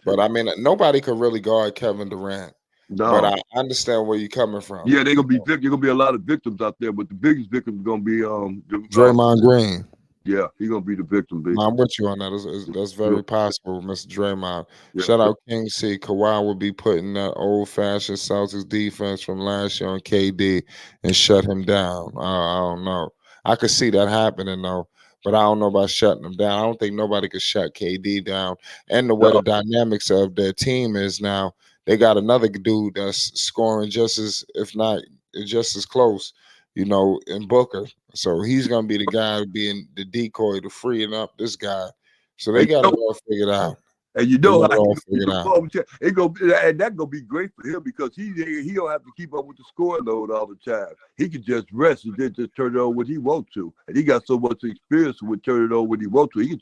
But I mean, nobody could really guard Kevin Durant. No. But I understand where you're coming from. Yeah, they're gonna be there gonna be a lot of victims out there, but the biggest victim is gonna be Draymond Green. Yeah, he's gonna be the victim. No, I'm with you on that. That's very possible, Mr. Draymond. Yeah. Shout out King C. Kawhi will be putting that old-fashioned Celtics defense from last year on KD and shut him down. I don't know. I could see that happening though, but I don't know about shutting him down. I don't think nobody could shut KD down. And the way the dynamics of their team is now. They got another dude that's scoring just as, if not just as close, you know, in Booker. So he's gonna be the guy being the decoy to freeing up this guy. So they got it all figured out. And you know how and that's gonna be great for him because he don't have to keep up with the score load all the time. He can just rest and then just turn it on when he wants to. And he got so much experience with turning it on when he wants to. He can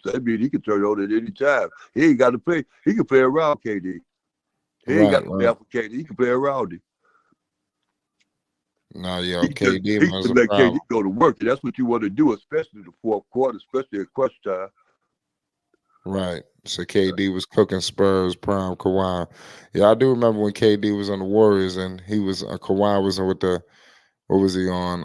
turn it on at any time. He ain't got to play. He can play around KD. He ain't got to play out for KD. He can play around him. No, KD he let KD go to work. And that's what you want to do, especially in the fourth quarter, especially at crunch time. Right. So KD was cooking Spurs, prime Kawhi. Yeah, I do remember when KD was on the Warriors and he was Kawhi was with the what was he on?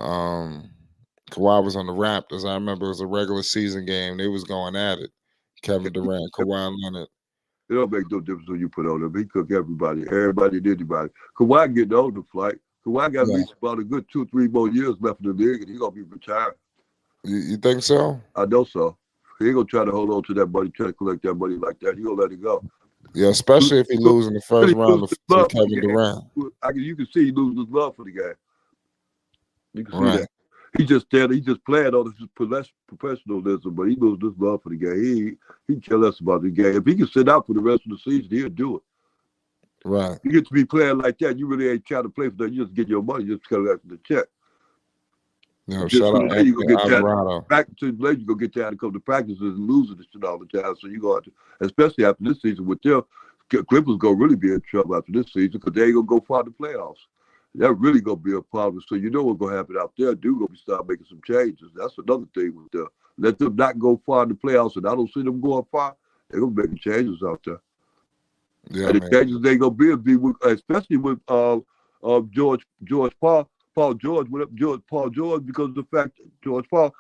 Kawhi was on the Raptors. I remember it was a regular season game. They was going at it. Kevin Durant, Kawhi Leonard. It don't make no difference when you put on him. He cook everybody and anybody. Kawhi getting on the flight. Kawhi got at least about a good 2 or 3 more years left in the league, and he's gonna be retired. You think so? I know so. He ain't gonna try to hold on to that money, try to collect that money like that. He gonna let it go. Yeah, especially if he loses in the first round to Kevin Durant. You can see he loses his love for the game. You can see that. He just playing on his professionalism, but he loses his love for the game. He care less about the game. If he can sit out for the rest of the season, he'll do it. Right. You get to be playing like that, you really ain't trying to play for that. You just get your money, just collect the check. No, shout out to Alvarado. Back to the you go get down to come to practices and losing this shit all the time. So you go to, especially after this season with them, Clippers gonna really be in trouble after this season because they ain't gonna go far to the playoffs. that really gonna be a problem. So you know what's gonna happen out there. Dude gonna start making some changes. That's another thing with the let them not go far in the playoffs, and I don't see them going far. They're gonna make changes out there. Yeah, And the man. changes they gonna be with, especially with George Paul George, Paul George because of the fact George Paul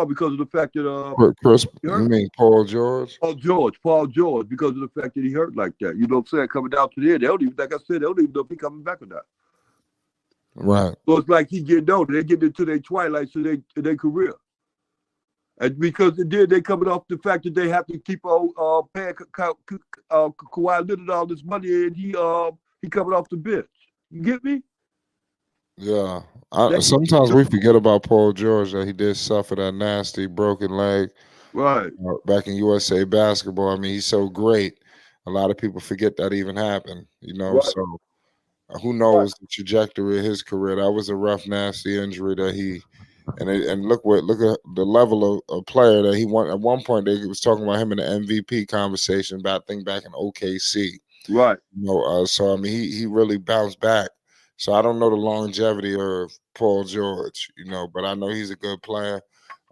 because of the fact that Chris, he you hurt. mean Paul George? Paul George because of the fact that he hurt like that. You know what I'm saying? Coming down to the end, they don't even, like I said, they don't even know if he coming back or not. Right. So it's like he getting older. They getting into their twilights of their career. And because then they coming off the fact that they have to keep on paying Kawhi Leonard all this money, and he coming off the bench. You get me? Yeah. Sometimes we forget about Paul George that he did suffer that nasty broken leg Right. back in USA basketball. I mean, he's so great. A lot of people forget that even happened, you know. Right. So who knows the trajectory of his career? That was a rough, nasty injury that he and look at the level of player that he won. At one point, they was talking about him in the MVP conversation about back in OKC. Right. You know, so I mean, he really bounced back. So I don't know the longevity of Paul George, you know, but I know he's a good player.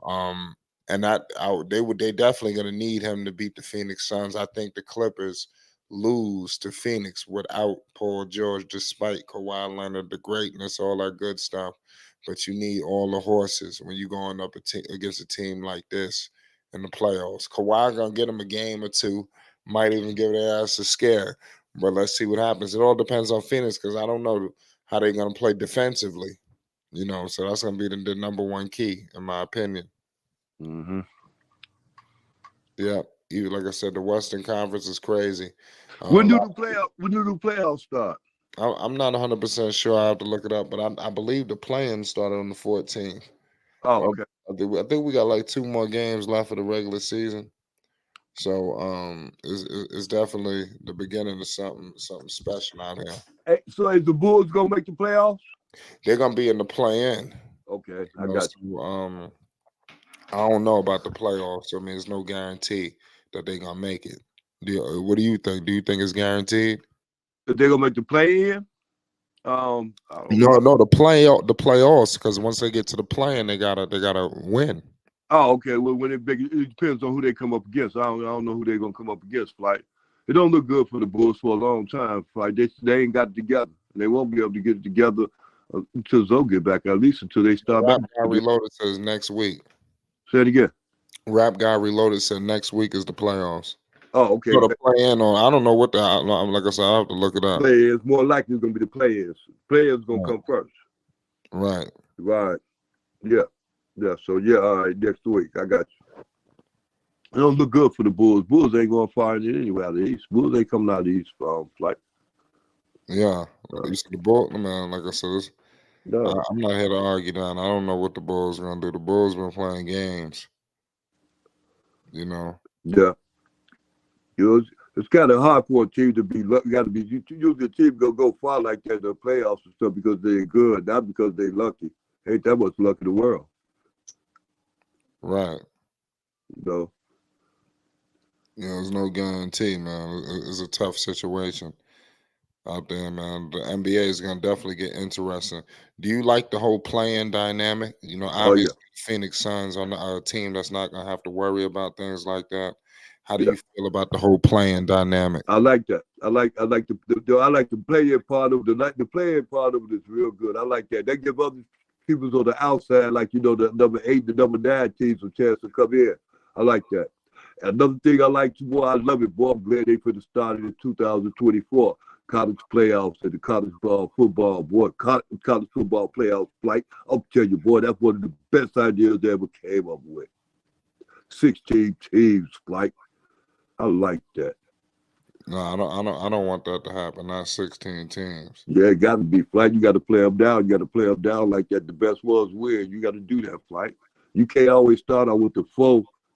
And they definitely going to need him to beat the Phoenix Suns. I think the Clippers lose to Phoenix without Paul George, despite Kawhi Leonard, the greatness, all that good stuff. But you need all the horses when you're going up against a team like this in the playoffs. Kawhi gonna get him a game or two, might even give their ass a scare. But let's see what happens. It all depends on Phoenix because I don't know how they're gonna play defensively. You know, so that's gonna be the number one key, in my opinion. Mm-hmm. Yeah, even like I said, the Western Conference is crazy. When do the playoffs start? I'm not 100% sure. I have to look it up, but I believe the play-in started on the 14th. Oh, okay. I think we got like 2 more games left of the regular season. So it's definitely the beginning of something special out here. Hey, so is the Bulls gonna make the playoffs? They're gonna be in the play-in. Okay, I You know, got you. so, I don't know about the playoffs. I mean, there's no guarantee that they're gonna make it. What do you think? Do you think it's guaranteed? If they're gonna make the play-in, I don't know. No, the playoffs, because once they get to the play-in, they gotta win. Oh, okay. Well, when it depends on who they come up against. I don't know who they're gonna come up against. Like, it don't look good for the Bulls for a long time. Like they ain't got it together. They won't be able to get it together until Zoe get back. At least until they start Rap back. Guy Reloaded says next week. Say it again. Rap Guy Reloaded said next week is the playoffs. Oh, okay. So the play-in on, I don't know what like I said, I have to look it up. Play-ins more likely it's gonna be the play-ins. Play-ins gonna come first. Right. Right. Yeah. Yeah. So yeah. All right. Next week, I got you. It don't look good for the Bulls. Bulls ain't going far in it anyway out of the East. Bulls ain't coming out of the East flight. Yeah. You see the Bulls, man. Like I said, No. I'm not here to argue that. I don't know what the Bulls are gonna do. The Bulls been playing games. You know. Yeah. It's kind of hard for a team to be. Got to be. Usually, a team gonna go far like that in the playoffs and stuff because they're good, not because they're lucky. Ain't that much luck in the world. Right. You know. You know, there's no guarantee, man. It's a tough situation out there, man. The NBA is gonna definitely get interesting. Do you like the whole playing dynamic? You know, obviously Phoenix Suns on the team that's not gonna have to worry about things like that. How do you feel about the whole playing dynamic? I like that. I like the playing part of the playing part of it is real good. I like that. They give other people on the outside, like the number 8, the number 9 teams, a chance to come in. I like that. Another thing I like too, boy, I love it, boy. I'm glad they for the start in 2024 college playoffs and the college football, boy, college football playoffs. Like I'll tell you, boy, that's one of the best ideas they ever came up with. 16 teams, like. I like that. No, I don't want that to happen. Not 16 teams. Yeah, it got to be flight. You got to play them down. You got to play them down like that. The best ones win. You got to do that, flight. You can't always start out with the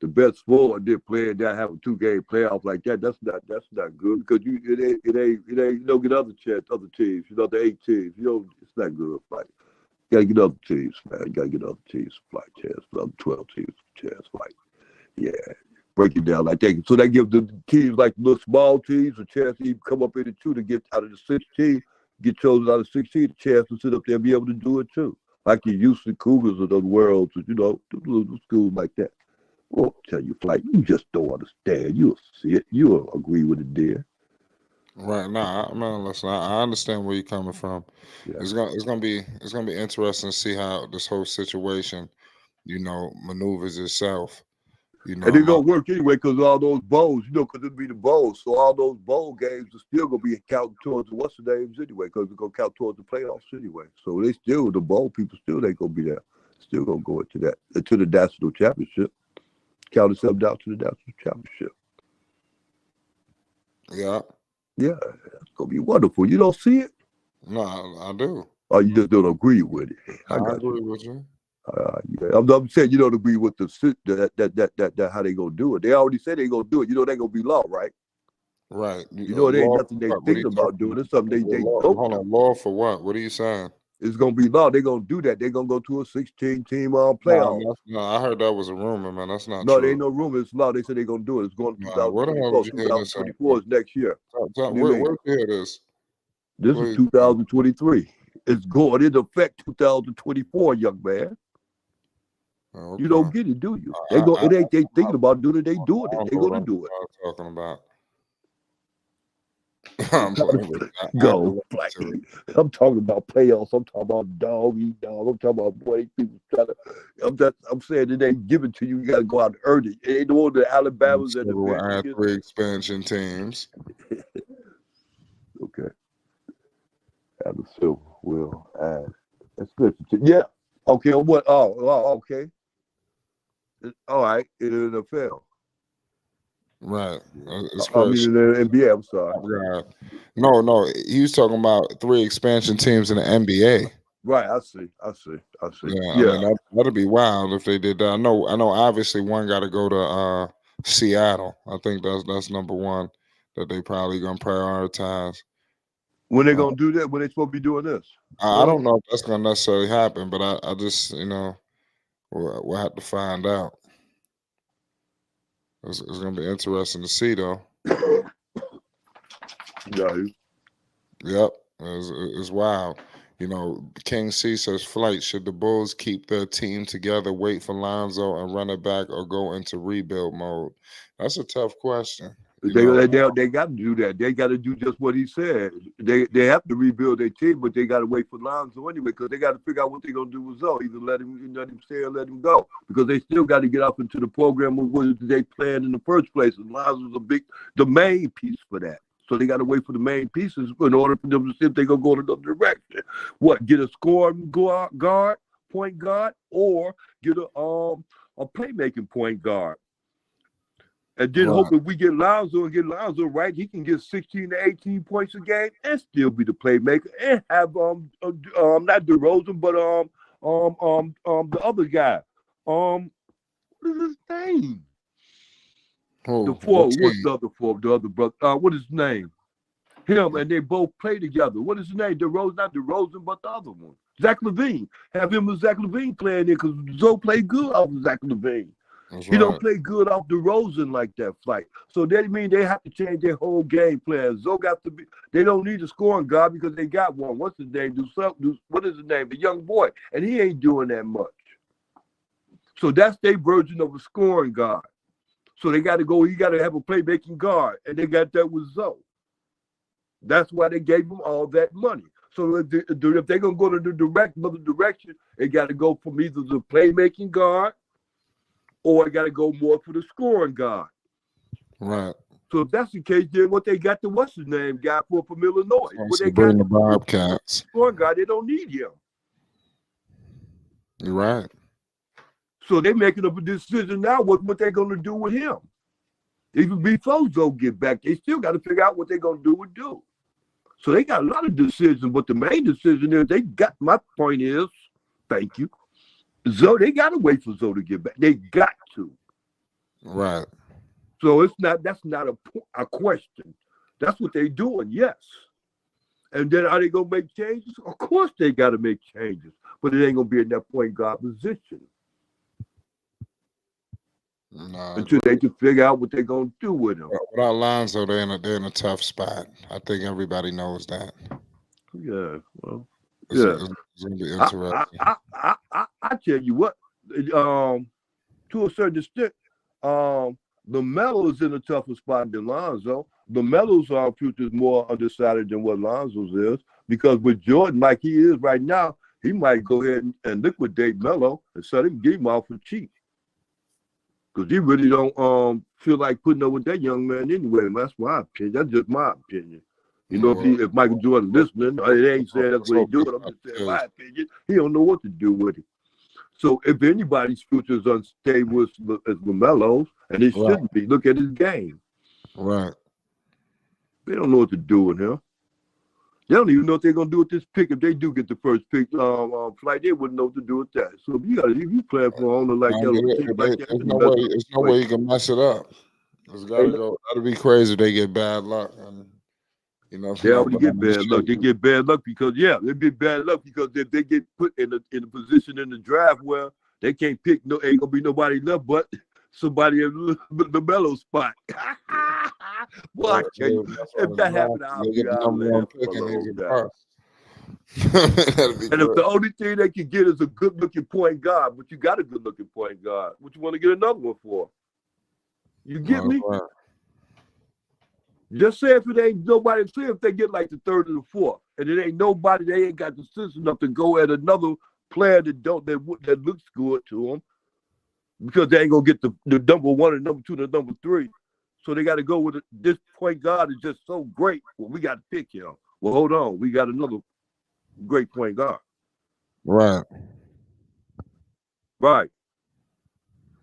best 4, and then play it down, have a 2-game playoff like that. That's not good because it ain't you don't get other teams. You know the 8 teams. You know it's not good, flight. You gotta get other teams, man. You gotta get other teams, flight chance, other 12 teams chance, flight. Yeah. Break it down like that. So that gives the teams like little small teams a chance to even come up in the 2 to get out of the 16. get chosen out of 16, a chance to sit up there and be able to do it too. Like the Houston Cougars of the world, the little schools like that. Well, tell you, Flight, you just don't understand. You'll see it. You'll agree with it, dear. Right now, man, listen, I understand where you're coming from. Yeah. It's gonna be interesting to see how this whole situation, maneuvers itself. And they're going to work anyway because all those bowls, because it'll be the bowls. So all those bowl games are still going to be counting towards the what's the names anyway because they're going to count towards the playoffs anyway. So the bowl people still ain't going to be there. Still going to go into that, to the national championship. Count itself down to the national championship. Yeah. Yeah, it's going to be wonderful. You don't see it? No, I do. Or you just don't agree with it? I agree with you. Yeah, I'm saying you don't agree with that how they gonna do it. They already said they gonna do it. They gonna be law, right? Right. It ain't nothing they thinking about doing. It's something they hold on. Law for what? What are you saying? It's gonna be law. They're gonna do that. They're gonna go to a 16-team playoff. No, I heard that was a rumor, man. That's not true. No, there ain't no rumor. It's law. They said they're gonna do it. It's going to 2024. 2024 is next year. Where you hear this? This is 2023. It's going into effect 2024, young man. Okay. You don't get it, do you? They thinking about doing it. They doing it. They gonna do it. I'm talking about. Go. I'm talking about playoffs. I'm talking about dog eat dog. I'm talking about boy people trying to. I'm saying it ain't given to you. You got to go out and earn it. It ain't the one the Alabamas and the Michigan. 3 expansion teams. Okay. And the silver will add expansion team. Yeah. Okay. What? Oh. Okay. All right. In the NFL. Right. It's I mean, in the NBA, I'm sorry. Right. No. He was talking about 3 expansion teams in the NBA. Right. I see. Yeah. I mean, that'd be wild if they did that. I know. Obviously, one got to go to Seattle. I think that's number one that they probably gonna prioritize. When they gonna do that? When they supposed to be doing this? I don't know if that's gonna necessarily happen, but I just we'll have to find out. It's going to be interesting to see, though. Yeah. Yep. It's wild. King C says, Flight, should the Bulls keep their team together, wait for Lonzo and run it back, or go into rebuild mode? That's a tough question. They got to do that. They got to do just what he said. They have to rebuild their team, but they got to wait for Lonzo anyway because they got to figure out what they're going to do with Zoe. Either let him stay or let him go because they still got to get up into the program of what they planned in the first place. And Lonzo's the main piece for that. So they got to wait for the main pieces in order for them to see if they're going to go in another direction. What, get a scoring guard, point guard, or get a playmaking point guard. And then hope if we get Lonzo right, he can get 16 to 18 points a game and still be the playmaker and have not DeRozan but the other guy. What is his name? The four. What's the other four? The other brother. What is his name? Him and they both play together. What is his name? DeRozan, not DeRozan, but the other one. Zach LaVine. Have him with Zach LaVine playing there because Zoe played good off of Zach LaVine. He don't play good off DeRozan like that, Flight. So that means they have to change their whole game plan. Zoe got to be. They don't need a scoring guard because they got one. What's his name? What is his name? The young boy, and he ain't doing that much. So that's their version of a scoring guard. So they got to go. He got to have a playmaking guard, and they got that with Zoe. That's why they gave him all that money. So if they're gonna go to the other direction, they got to go from either the playmaking guard. Or I got to go more for the scoring guard. Right. So if that's the case, then what they got the what's his name guy from Illinois? What they bring the Bobcats. Scoring guy, they don't need him. You're right. So they're making up a decision now what they're going to do with him. Even before Zoe get back, they still got to figure out what they're going to do. So they got a lot of decisions, but the main decision is my point is, thank you. Zoe, they gotta wait for Zoe to get back. They got to. Right. So that's not a question. That's what they're doing, yes. And then are they gonna make changes? Of course they gotta make changes, but it ain't gonna be in that point guard position. Until they can figure out what they're gonna do with him. Without Lonzo, they're in a tough spot. I think everybody knows that. Yeah. Well, It's, yeah. it's gonna be I interesting. tell you what. To a certain extent, LaMelo is in a tougher spot than Lonzo. LaMelo's future is more undecided than what Lonzo's is because with Jordan, like he is right now, he might go ahead and liquidate Melo and set him, get him off for cheap because he really don't feel like putting up with that young man anyway. That's my opinion. That's just my opinion. You know, if Michael Jordan listening, it ain't saying that's what he's doing. I'm just saying my opinion. He don't know what to do with it. So if anybody's future is unstable, it's LaMelo's, and it shouldn't be. Look at his game. Right. They don't know what to do with him. They don't even know what they're gonna do with this pick. If they do get the first pick, flight, they wouldn't know what to do with that. So if you play for an owner like that, there's no way you can mess it up. It's gotta be crazy if they get bad luck. And you know, they already get bad luck. They get bad luck because they get bad luck because if they get put in a position in the draft where they can't pick, ain't gonna be nobody left but somebody in the Melo spot. Boy, I tell you, if that happened, I'll be out laughing for the whole time. And if the only thing they can get is a good-looking point guard, but you got a good-looking point guard, what you want to get another one for? You get me? Right. Just say if it ain't nobody, say if they get like the third or the fourth, and it ain't nobody, they ain't got the sense enough to go at another player that looks good to them, because they ain't gonna get the number one and number two and number three. So they got to go with it. This point guard is just so great. Well, we got to pick him. Well, hold on, we got another great point guard. Right.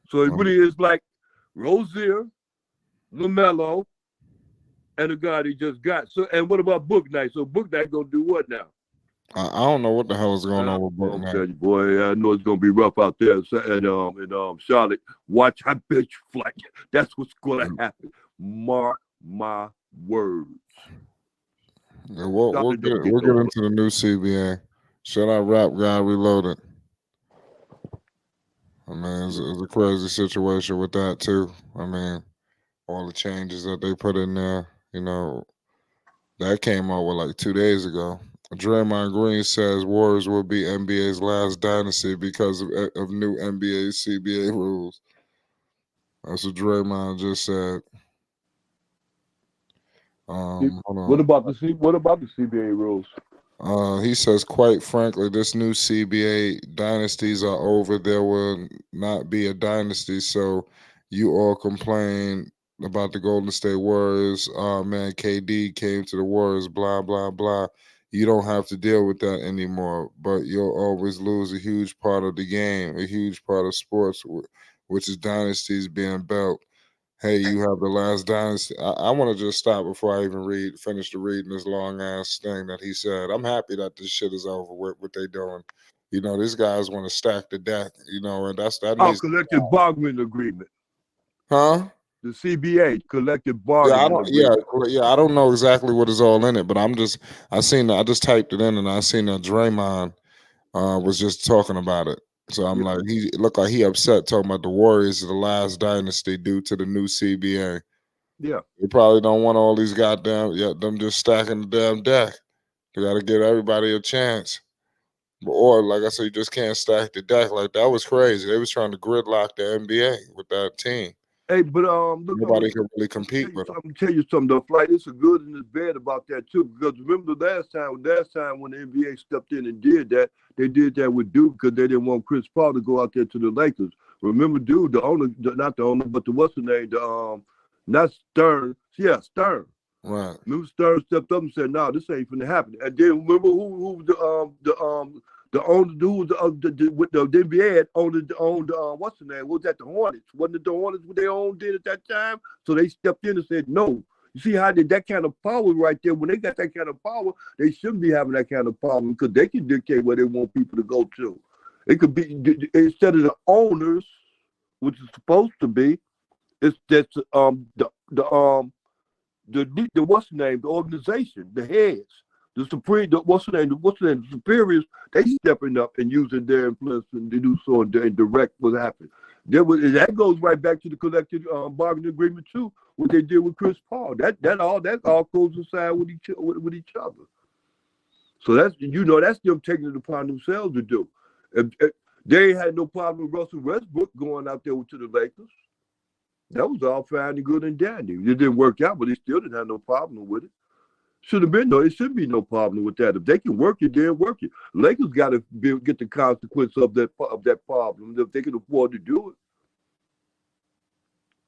So it really is like Rozier, LaMelo, and the guy he just got. So, and what about Book Night? So Book Night gonna do what now? I don't know what the hell is going on with Book Night. Tell you, boy, I know it's gonna be rough out there. In Charlotte, watch. I bet you flight. That's what's gonna happen. Mark my words. Yeah, we'll get into the new CBA. Shout out Rap Guy Reloaded. I mean, it's a crazy situation with that too. I mean, all the changes that they put in there, you know, that came out with like 2 days ago. Draymond Green says Warriors will be NBA's last dynasty because of new NBA CBA rules. That's what Draymond just said. What about the CBA rules? He says, quite frankly, this new CBA dynasties are over. There will not be a dynasty. So you all complain about the Golden State Warriors. Oh, man, KD came to the Warriors, blah, blah, blah. You don't have to deal with that anymore. But you'll always lose a huge part of the game, a huge part of sports, which is dynasties being built. Hey, you have the last dynasty. I want to just stop before I even finish reading this long ass thing that he said. I'm happy that this shit is over with what they doing. You know, these guys want to stack the deck, you know, and that needs collective bargaining agreement. Huh? The CBA, collective bargaining agreement. I don't know exactly what is all in it, but I just typed it in and I seen that Draymond was just talking about it. So I'm like, he looked like he upset talking about the Warriors are the last dynasty due to the new CBA. Yeah. They probably don't want all these them just stacking the damn deck. They got to give everybody a chance. Or, like I said, you just can't stack the deck. Like, that was crazy. They was trying to gridlock the NBA with that team. Hey, but nobody can really compete with them. I'm tell you something though, Flight. It's a good and it's bad about that too. Because remember the last time when the NBA stepped in and did that, they did that with Duke because they didn't want Chris Paul to go out there to the Lakers. Remember, Duke, the owner, not the owner, but what's the name? Not Stern. Yeah, Stern. Right. Remember, Stern stepped up and said, "No, this ain't finna happen." And then remember who the owner, who with the NBA had owned what's the name? Was that the Hornets? Wasn't it the Hornets what they owned did at that time? So they stepped in and said, no. You see how they that kind of power right there? When they got that kind of power, they shouldn't be having that kind of power because they can dictate where they want people to go to. It could be instead of the owners, which is supposed to be, it's that's the what's the name? The organization, the heads. The superiors, they stepping up and using their influence and they do so and direct what happened. That goes right back to the collective bargaining agreement too, what they did with Chris Paul. That all goes aside with each other. So that's that's them taking it upon themselves to do. If they ain't had no problem with Russell Westbrook going out there to the Lakers. That was all fine and good and dandy. It didn't work out, but they still didn't have no problem with it. Should have been no. It should be no problem with that. If they can work it, then work it. Lakers got to get the consequence of that problem. If they can afford to do it,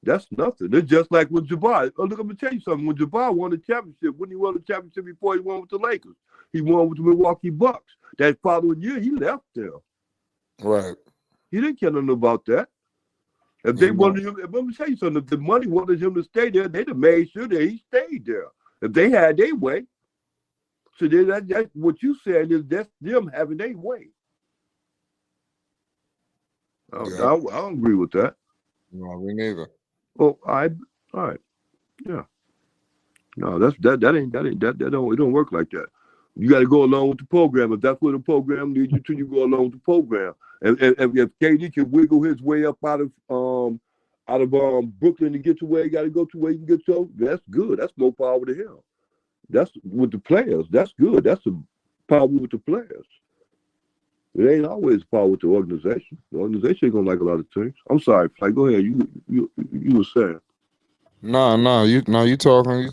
that's nothing. It's just like with Jabbar. Oh, look, I'm gonna tell you something. When Jabbar won the championship, when he won the championship before he won with the Lakers, he won with the Milwaukee Bucks. That following year, he left there. Right. He didn't care nothing about that. If they wanted him, let me tell you something. If the money wanted him to stay there, they'd have made sure that he stayed there. If they had their way. So that's what you said is that's them having their way. I don't agree with that. No, me neither. Oh, all right. Yeah. No, that don't work like that. You got to go along with the program. If that's what the program needs you to, you go along with the program. And if KD can wiggle his way up out of Brooklyn to get to where he got to go to where he can get to, that's good. That's more power to him. That's with the players. That's good. That's the power with the players. It ain't always power with the organization. The organization ain't gonna like a lot of things. I'm sorry, Fly. Go ahead. You were saying. You talking.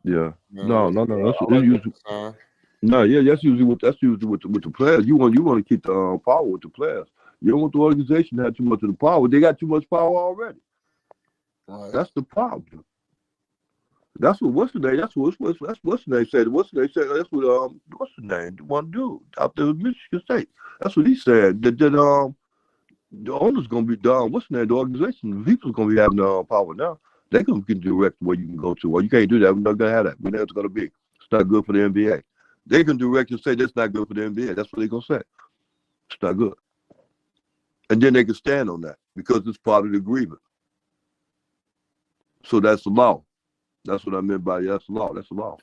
Yeah. No. That's usually with the players. You want to keep the power with the players. You don't want the organization to have too much of the power. They got too much power already. Right. That's the problem. That's what what's the name? That's what's the name said. What's the name said? That's what what's the name? One dude out there in Michigan State. That's what he said. That the owner's gonna be done. What's the name? The organization, the people's gonna be having power now. They're gonna get direct where you can go to. Well, you can't do that. We're not gonna have that. We know it's gonna be. It's not good for the NBA. They can direct and say that's not good for the NBA. That's what they're gonna say. It's not good. And then they can stand on that because it's part of the agreement. So that's the law. That's what I meant by that's the law. That's the law.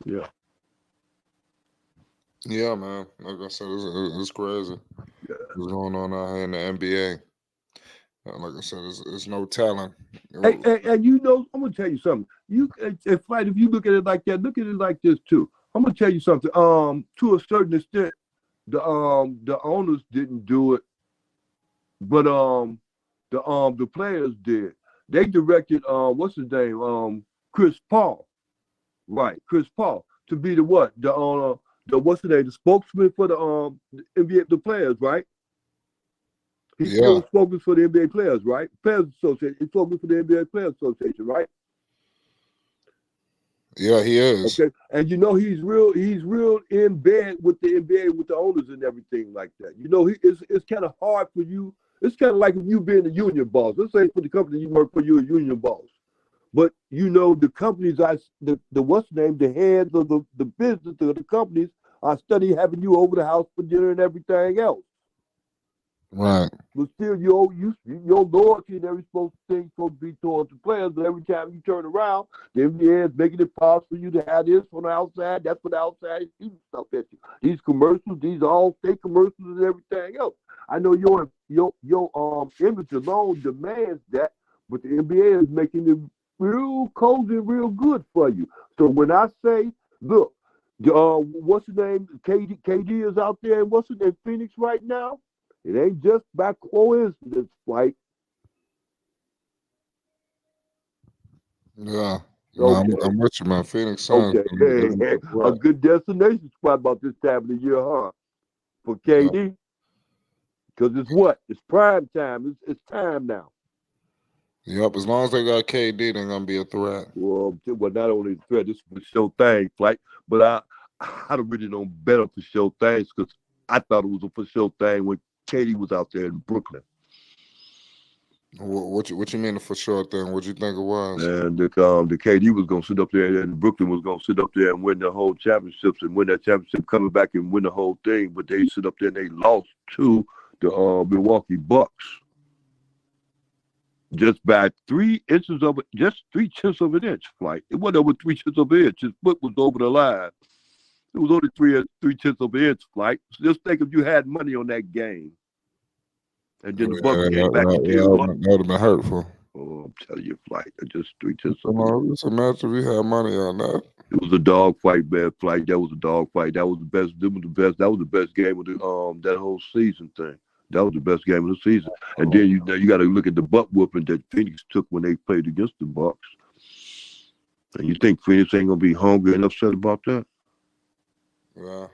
Yeah. Yeah, man. Like I said, it's crazy. Yeah. What's going on out here in the NBA? Like I said, it's no telling. And I'm gonna tell you something. If you look at it like that, look at it like this too. I'm gonna tell you something. To a certain extent, the owners didn't do it, but the players did. They directed what's his name? Chris Paul. Right, Chris Paul to be the what? The what's the name? The spokesman for the NBA, the players, right? He's still spokesman for the NBA players, right? Players Association. He's spokesman for the NBA Players Association, right? Yeah, he is. Okay, and he's real in bed with the NBA, with the owners and everything like that. It's kind of hard for you. It's kind of like if you being a union boss. Let's say for the company you work for, you're a union boss. But the companies the what's the name, the heads of the business of the companies are studying having you over the house for dinner and everything else. Right. But still your loyalty and every supposed to be towards the players, but every time you turn around, the NBA is making it possible for you to have this from the outside, that's for the outside shooting stuff at you. These commercials, these all state commercials and everything else. I know your image alone demands that, but the NBA is making it real cozy and real good for you. So when I say, look, what's the name? KD is out there, and what's the name? Phoenix right now. It ain't just by coincidence, like. Yeah. Okay. No, I'm with you, man. Phoenix Suns. Okay. Hey, a good destination spot about this time of the year, huh? For KD. Because it's what? It's prime time. It's time now. Yep. As long as they got KD, they're gonna be a threat. Well, not only a threat, this is for sure thing, like. But I really don't bet on for sure things because I thought it was a for sure thing when KD was out there in Brooklyn. What you mean for sure thing? What you think it was? And the KD was gonna sit up there, and Brooklyn was gonna sit up there and win the whole championships and win that championship, coming back and win the whole thing. But they sit up there and they lost to the Milwaukee Bucks just by 3 inches of it, just 3/10 of an inch. Like it wasn't over 3/10 of an inch. His foot was over the line. It was only 3/10 of an inch. Like just think if you had money on that game. And then the Bucks came back and did what? That would have been hurtful. Oh, I'm telling you, flight. Just It's a match if we had money on that. it was a dog fight, man. Flight. That was a dog fight. That was the best. That was the best. That was the best game of the that whole season thing. That was the best game of the season. And then you got to look at the butt whooping that Phoenix took when they played against the Bucks. And you think Phoenix ain't gonna be hungry and upset about that? Yeah.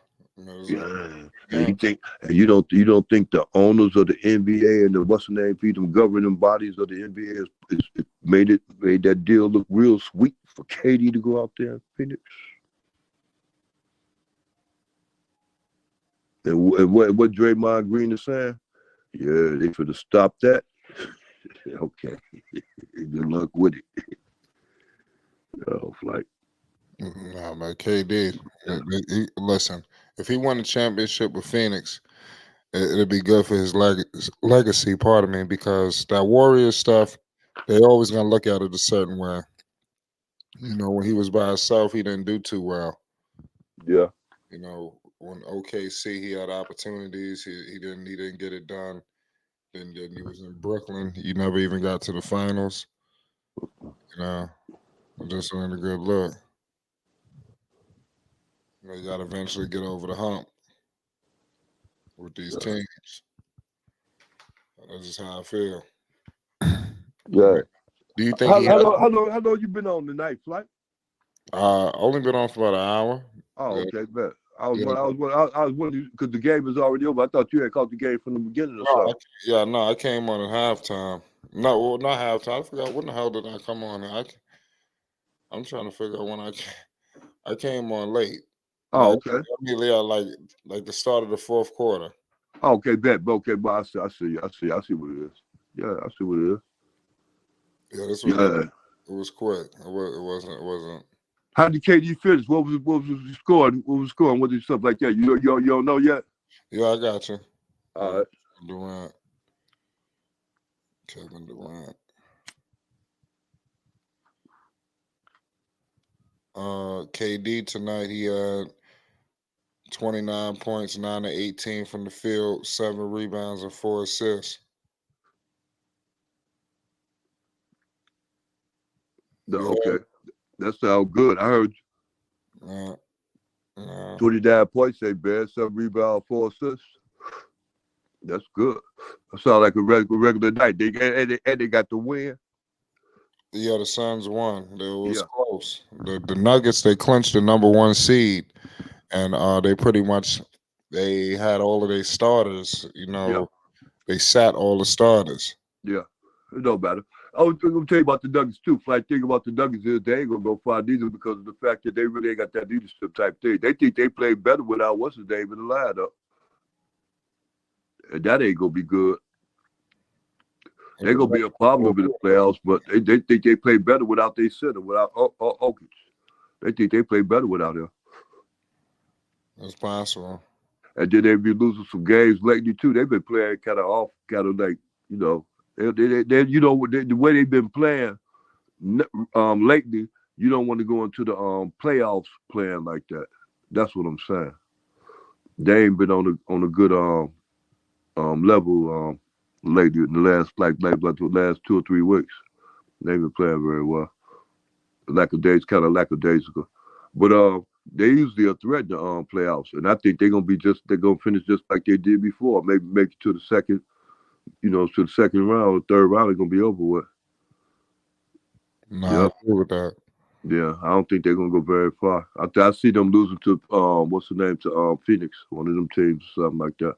Yeah. And you don't think the owners of the NBA and the what's the name, them governing bodies of the NBA is made that deal look real sweet for KD to go out there in Phoenix? And what Draymond Green is saying? Yeah, they should have stopped that. Okay. Good luck with it. Oh, flight. Nah, man, KD. Listen, if he won a championship with Phoenix, it'd be good for his legacy. Part of me, because that Warriors stuff, they always gonna look at it a certain way. You know, when he was by himself, he didn't do too well. Yeah. You know, when OKC, he had opportunities, he didn't get it done. Then he was in Brooklyn. He never even got to the finals. You know, it just wasn't a good look. You got to eventually get over the hump with these teams. That's just how I feel. Yeah. Do you think how long you been on tonight, flight? Only been on for about an hour. Oh, Yeah. okay, bet. I was wondering because the game is already over. I thought you had caught the game from the beginning or something. No, I came on at halftime. No, well, not halftime. I forgot when the hell did I come on? I'm trying to figure out when I came on late. Oh, okay. Immediately, like the start of the fourth quarter. Oh, okay, bet. Okay, but I see what it is. Yeah, I see what it is. Yeah, this was it was quick. It wasn't. How did KD finish? What was the score? What was the score? What did stuff like that? You don't know yet? Yeah, I got you. All right. Durant. Kevin Durant. KD tonight, he had 29 points, 9 of 18 from the field, 7 rebounds, and 4 assists. Okay. That sounds good. I heard you. 29 points, they bad, 7 rebounds, 4 assists. That's good. That sounds like a regular night. They got the win. Yeah, the Suns won. It was close. The Nuggets, they clinched the number 1 seed, and they pretty much they had all of their starters. You know, they sat all the starters. Yeah, it don't matter. I was going to tell you about the Nuggets too. Like, thing about the Nuggets is they ain't gonna go far neither because of the fact that they really ain't got that leadership type thing. They think they play better without what's his name in the lineup, and that ain't gonna be good. They're gonna be a problem in the playoffs, but they think they play better without their center, without Okic. They think they play better without him. That's possible. And then they've been losing some games lately too. They've been playing kind of off, kind of like they you know the way they've been playing lately. You don't want to go into the playoffs playing like that. That's what I'm saying. They ain't been on a good level lately in the last like the last 2 or 3 weeks. They ain't been playing very well. Lackadaisical. But they usually a threat in the playoffs, and I think they're gonna finish just like they did before. Maybe make it to the second, to the second round or third round. They're gonna be over with. No, I agree with that. Yeah, I don't think they're gonna go very far. I see them losing to what's the name, to Phoenix, one of them teams, something like that.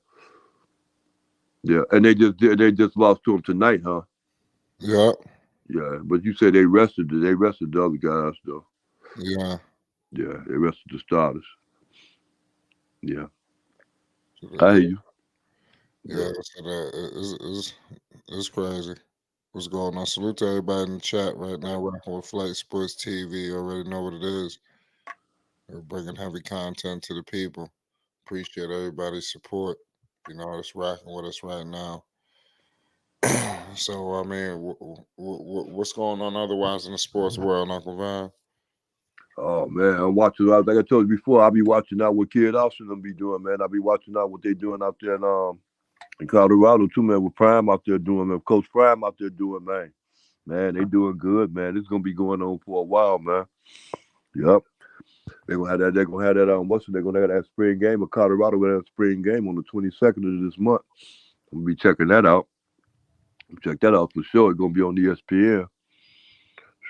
Yeah, and they just lost to them tonight, huh? Yeah. Yeah, but you said they rested the other guys though. Yeah. Yeah, they rested the starters. Yeah, I hear you. Yeah, so it's crazy. What's going on? Salute to everybody in the chat right now. Rocking with Flight Sports TV. You already know what it is. We're bringing heavy content to the people. Appreciate everybody's support. It's rocking with us right now. So, I mean, what's going on otherwise in the sports world, Uncle Van? Oh man, I'm watching. Like I told you before, I'll be watching out what Kid Austin them be doing, man. I'll be watching out what they doing out there in Colorado too, man. With Prime out there doing, man. Coach Prime out there doing, man. Man, they doing good, man. This is gonna be going on for a while, man. Yep. They're gonna have that. They're gonna have that. They're gonna have that spring game. Of Colorado gonna have a spring game on the 22nd of this month. I'm gonna be checking that out. Check that out for sure. It's gonna be on ESPN.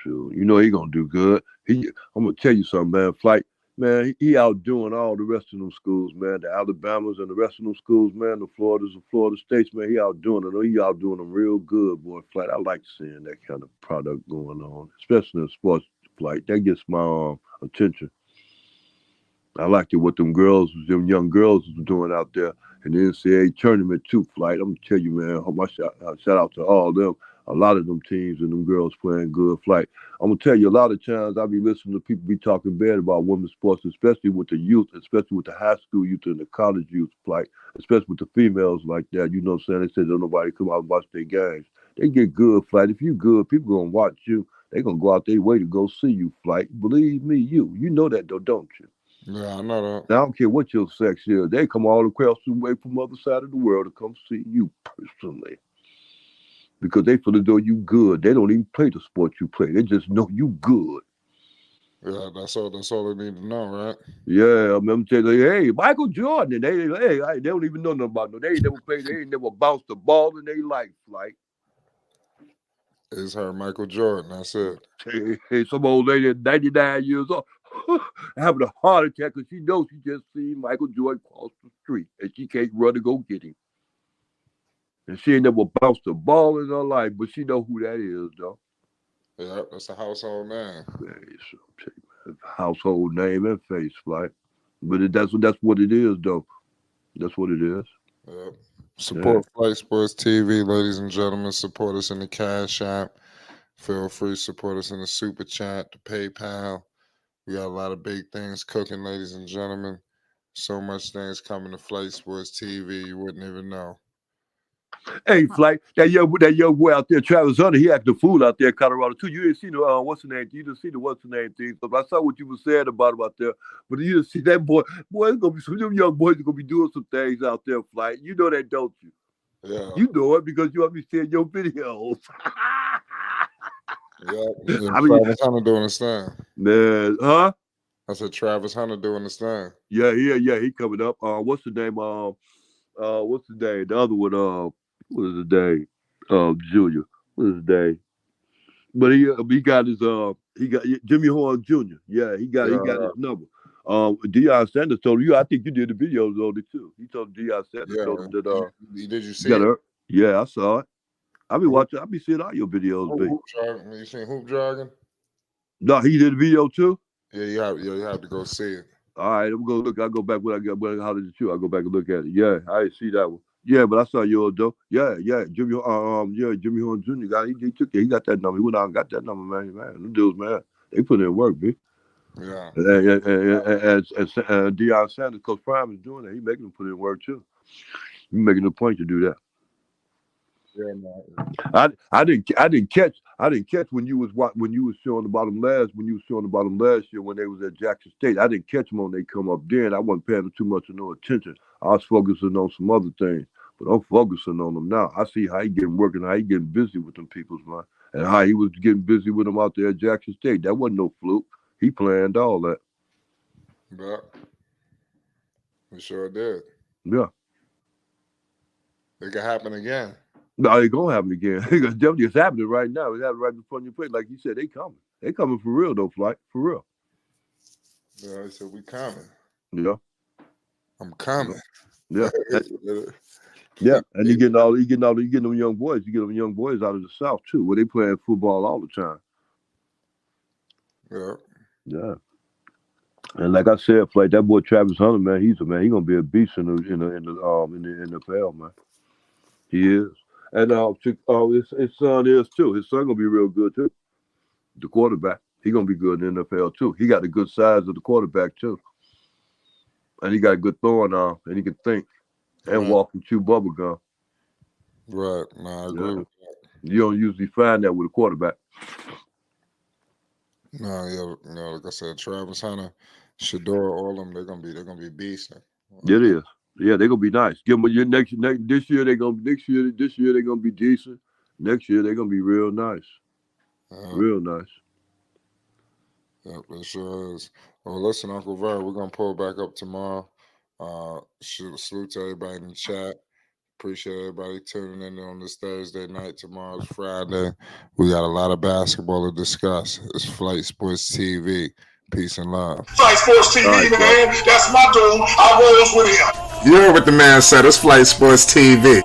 Sure, you know he gonna do good. I'm gonna tell you something, man. Flight, man, he outdoing all the rest of them schools, man. The Alabamas and the rest of them schools, man. The Floridas and Florida States, man. He outdoing them. He outdoing them real good, boy. Flight, I like seeing that kind of product going on, especially in sports. Flight, that gets my attention. I liked it what them young girls was doing out there in the NCAA tournament too. Flight, I'm gonna tell you, man. Shout out to all them. A lot of them teams and them girls playing good. Flight. I'm gonna tell you, a lot of times I be listening to people be talking bad about women's sports, especially with the youth, especially with the high school youth and the college youth. Flight, especially with the females like that. You know what I'm saying? They say don't nobody come out and watch their games. They get good. Flight. If you good, people gonna watch you. They gonna go out their way to go see you. Flight. Believe me, you know that though, don't you? Yeah, I know that. Now, I don't care what your sex is. They come all across the way from the other side of the world to come see you personally. Because they feel as though you good. They don't even play the sport you play. They just know you good. Yeah, that's all. That's all they need to know, right? Yeah, I remember telling you, hey, Michael Jordan. They don't even know nothing about no. They ain't never played. They ain't never bounced the ball in their life. Like, It's her, Michael Jordan. That's it. hey, some old lady at 99 years old having a heart attack because she knows she just seen Michael Jordan cross the street and she can't run to go get him. And she ain't never bounced a ball in her life, but she know who that is, though. Yeah, that's a household name. Hey, household name and face, like. But that's what it is, though. That's what it is. Yeah. Yeah. Support Flight Sports TV, ladies and gentlemen. Support us in the Cash App. Feel free to support us in the Super Chat, the PayPal. We got a lot of big things cooking, ladies and gentlemen. So much things coming to Flight Sports TV, you wouldn't even know. Hey, Flight, that young boy out there, Travis Hunter, he acted a fool out there in Colorado too. You didn't see the what's the name? You didn't see the what's the name thing. So I saw what you were saying about him out there, but you didn't see that boy. Boy, it's gonna be some of them young boys are gonna be doing some things out there, Flight. You know that, don't you? Yeah. You know it because you have me seeing your videos. Yeah. I mean, Travis Hunter doing his thing. man, huh? I said Travis Hunter doing his thing. Yeah, he coming up. What's the name? What's the name? The other one, what is the name? Junior. What is the name? But he got his he got Jimmy Horn Jr. Yeah, he got Yeah. his number. Deion Sanders told you. I think you did the videos on it too. He told Deion Sanders told him that Did you you see got it? her. Yeah, I saw it. I be Hoop, watching. I be seeing all your videos, B. hoop jogging. You seen Hoop Jogging? No, he did the video too. Yeah, you have to go see it. All right, I'm gonna look. I go back when I got when I hollered at you. I go back and look at it. Yeah, I didn't see that one. Yeah, but I saw yours though. Yeah, Jimmy Horn Jr. got he took it. He got that number. He went out and got that number, man. Them dudes, man, they put in work, B. Yeah. And Deion Sanders, Coach Prime is doing that. He making them put in work too. He making a point to do that. Yeah, man. I didn't catch when you was showing the bottom last year when they was at Jackson State. I didn't catch them when they come up then. I wasn't paying them too much of no attention. I was focusing on some other things, but I'm focusing on them now. I see how he getting working, how he getting busy with them people's man, and how he was getting busy with them out there at Jackson State. That wasn't no fluke. He planned all that. Yeah. We sure did. Yeah. It could happen again. No, it's gonna happen again. It's happening right now. It's happening right in front of your face. Like you said, they coming. They coming for real though, Flight. For real. Yeah, I said we coming. Yeah. I'm coming. Yeah. Yeah. And you getting them young boys. You get them young boys out of the South too, where they playing football all the time. Yeah. Yeah. And like I said, Flight, that boy Travis Hunter, man, he's gonna be a beast in the NFL, man. He is. And his son is too. His son gonna be real good too. The quarterback, he gonna be good in the NFL too. He got the good size of the quarterback too, and he got a good throwing arm, and he can think and walk and chew bubble gum. Right. No, I agree with that. You don't usually find that with a quarterback. No, yeah, like I said, Travis Hunter, Shador, all of them, they're gonna be beasting. It is. Yeah, they're gonna be nice. Give them your this year they're gonna be decent. Next year they're gonna be real nice. Real nice. Yep, it sure is. Well, listen, Uncle Ver, we're gonna pull back up tomorrow. Salute to everybody in the chat. Appreciate everybody tuning in on this Thursday night. Tomorrow's Friday. We got a lot of basketball to discuss. It's Flight Sports TV. Peace and love. Flight Sports TV, Right, man. That's my dude. I rolls with him. You heard what the man said. It's Flight Sports TV.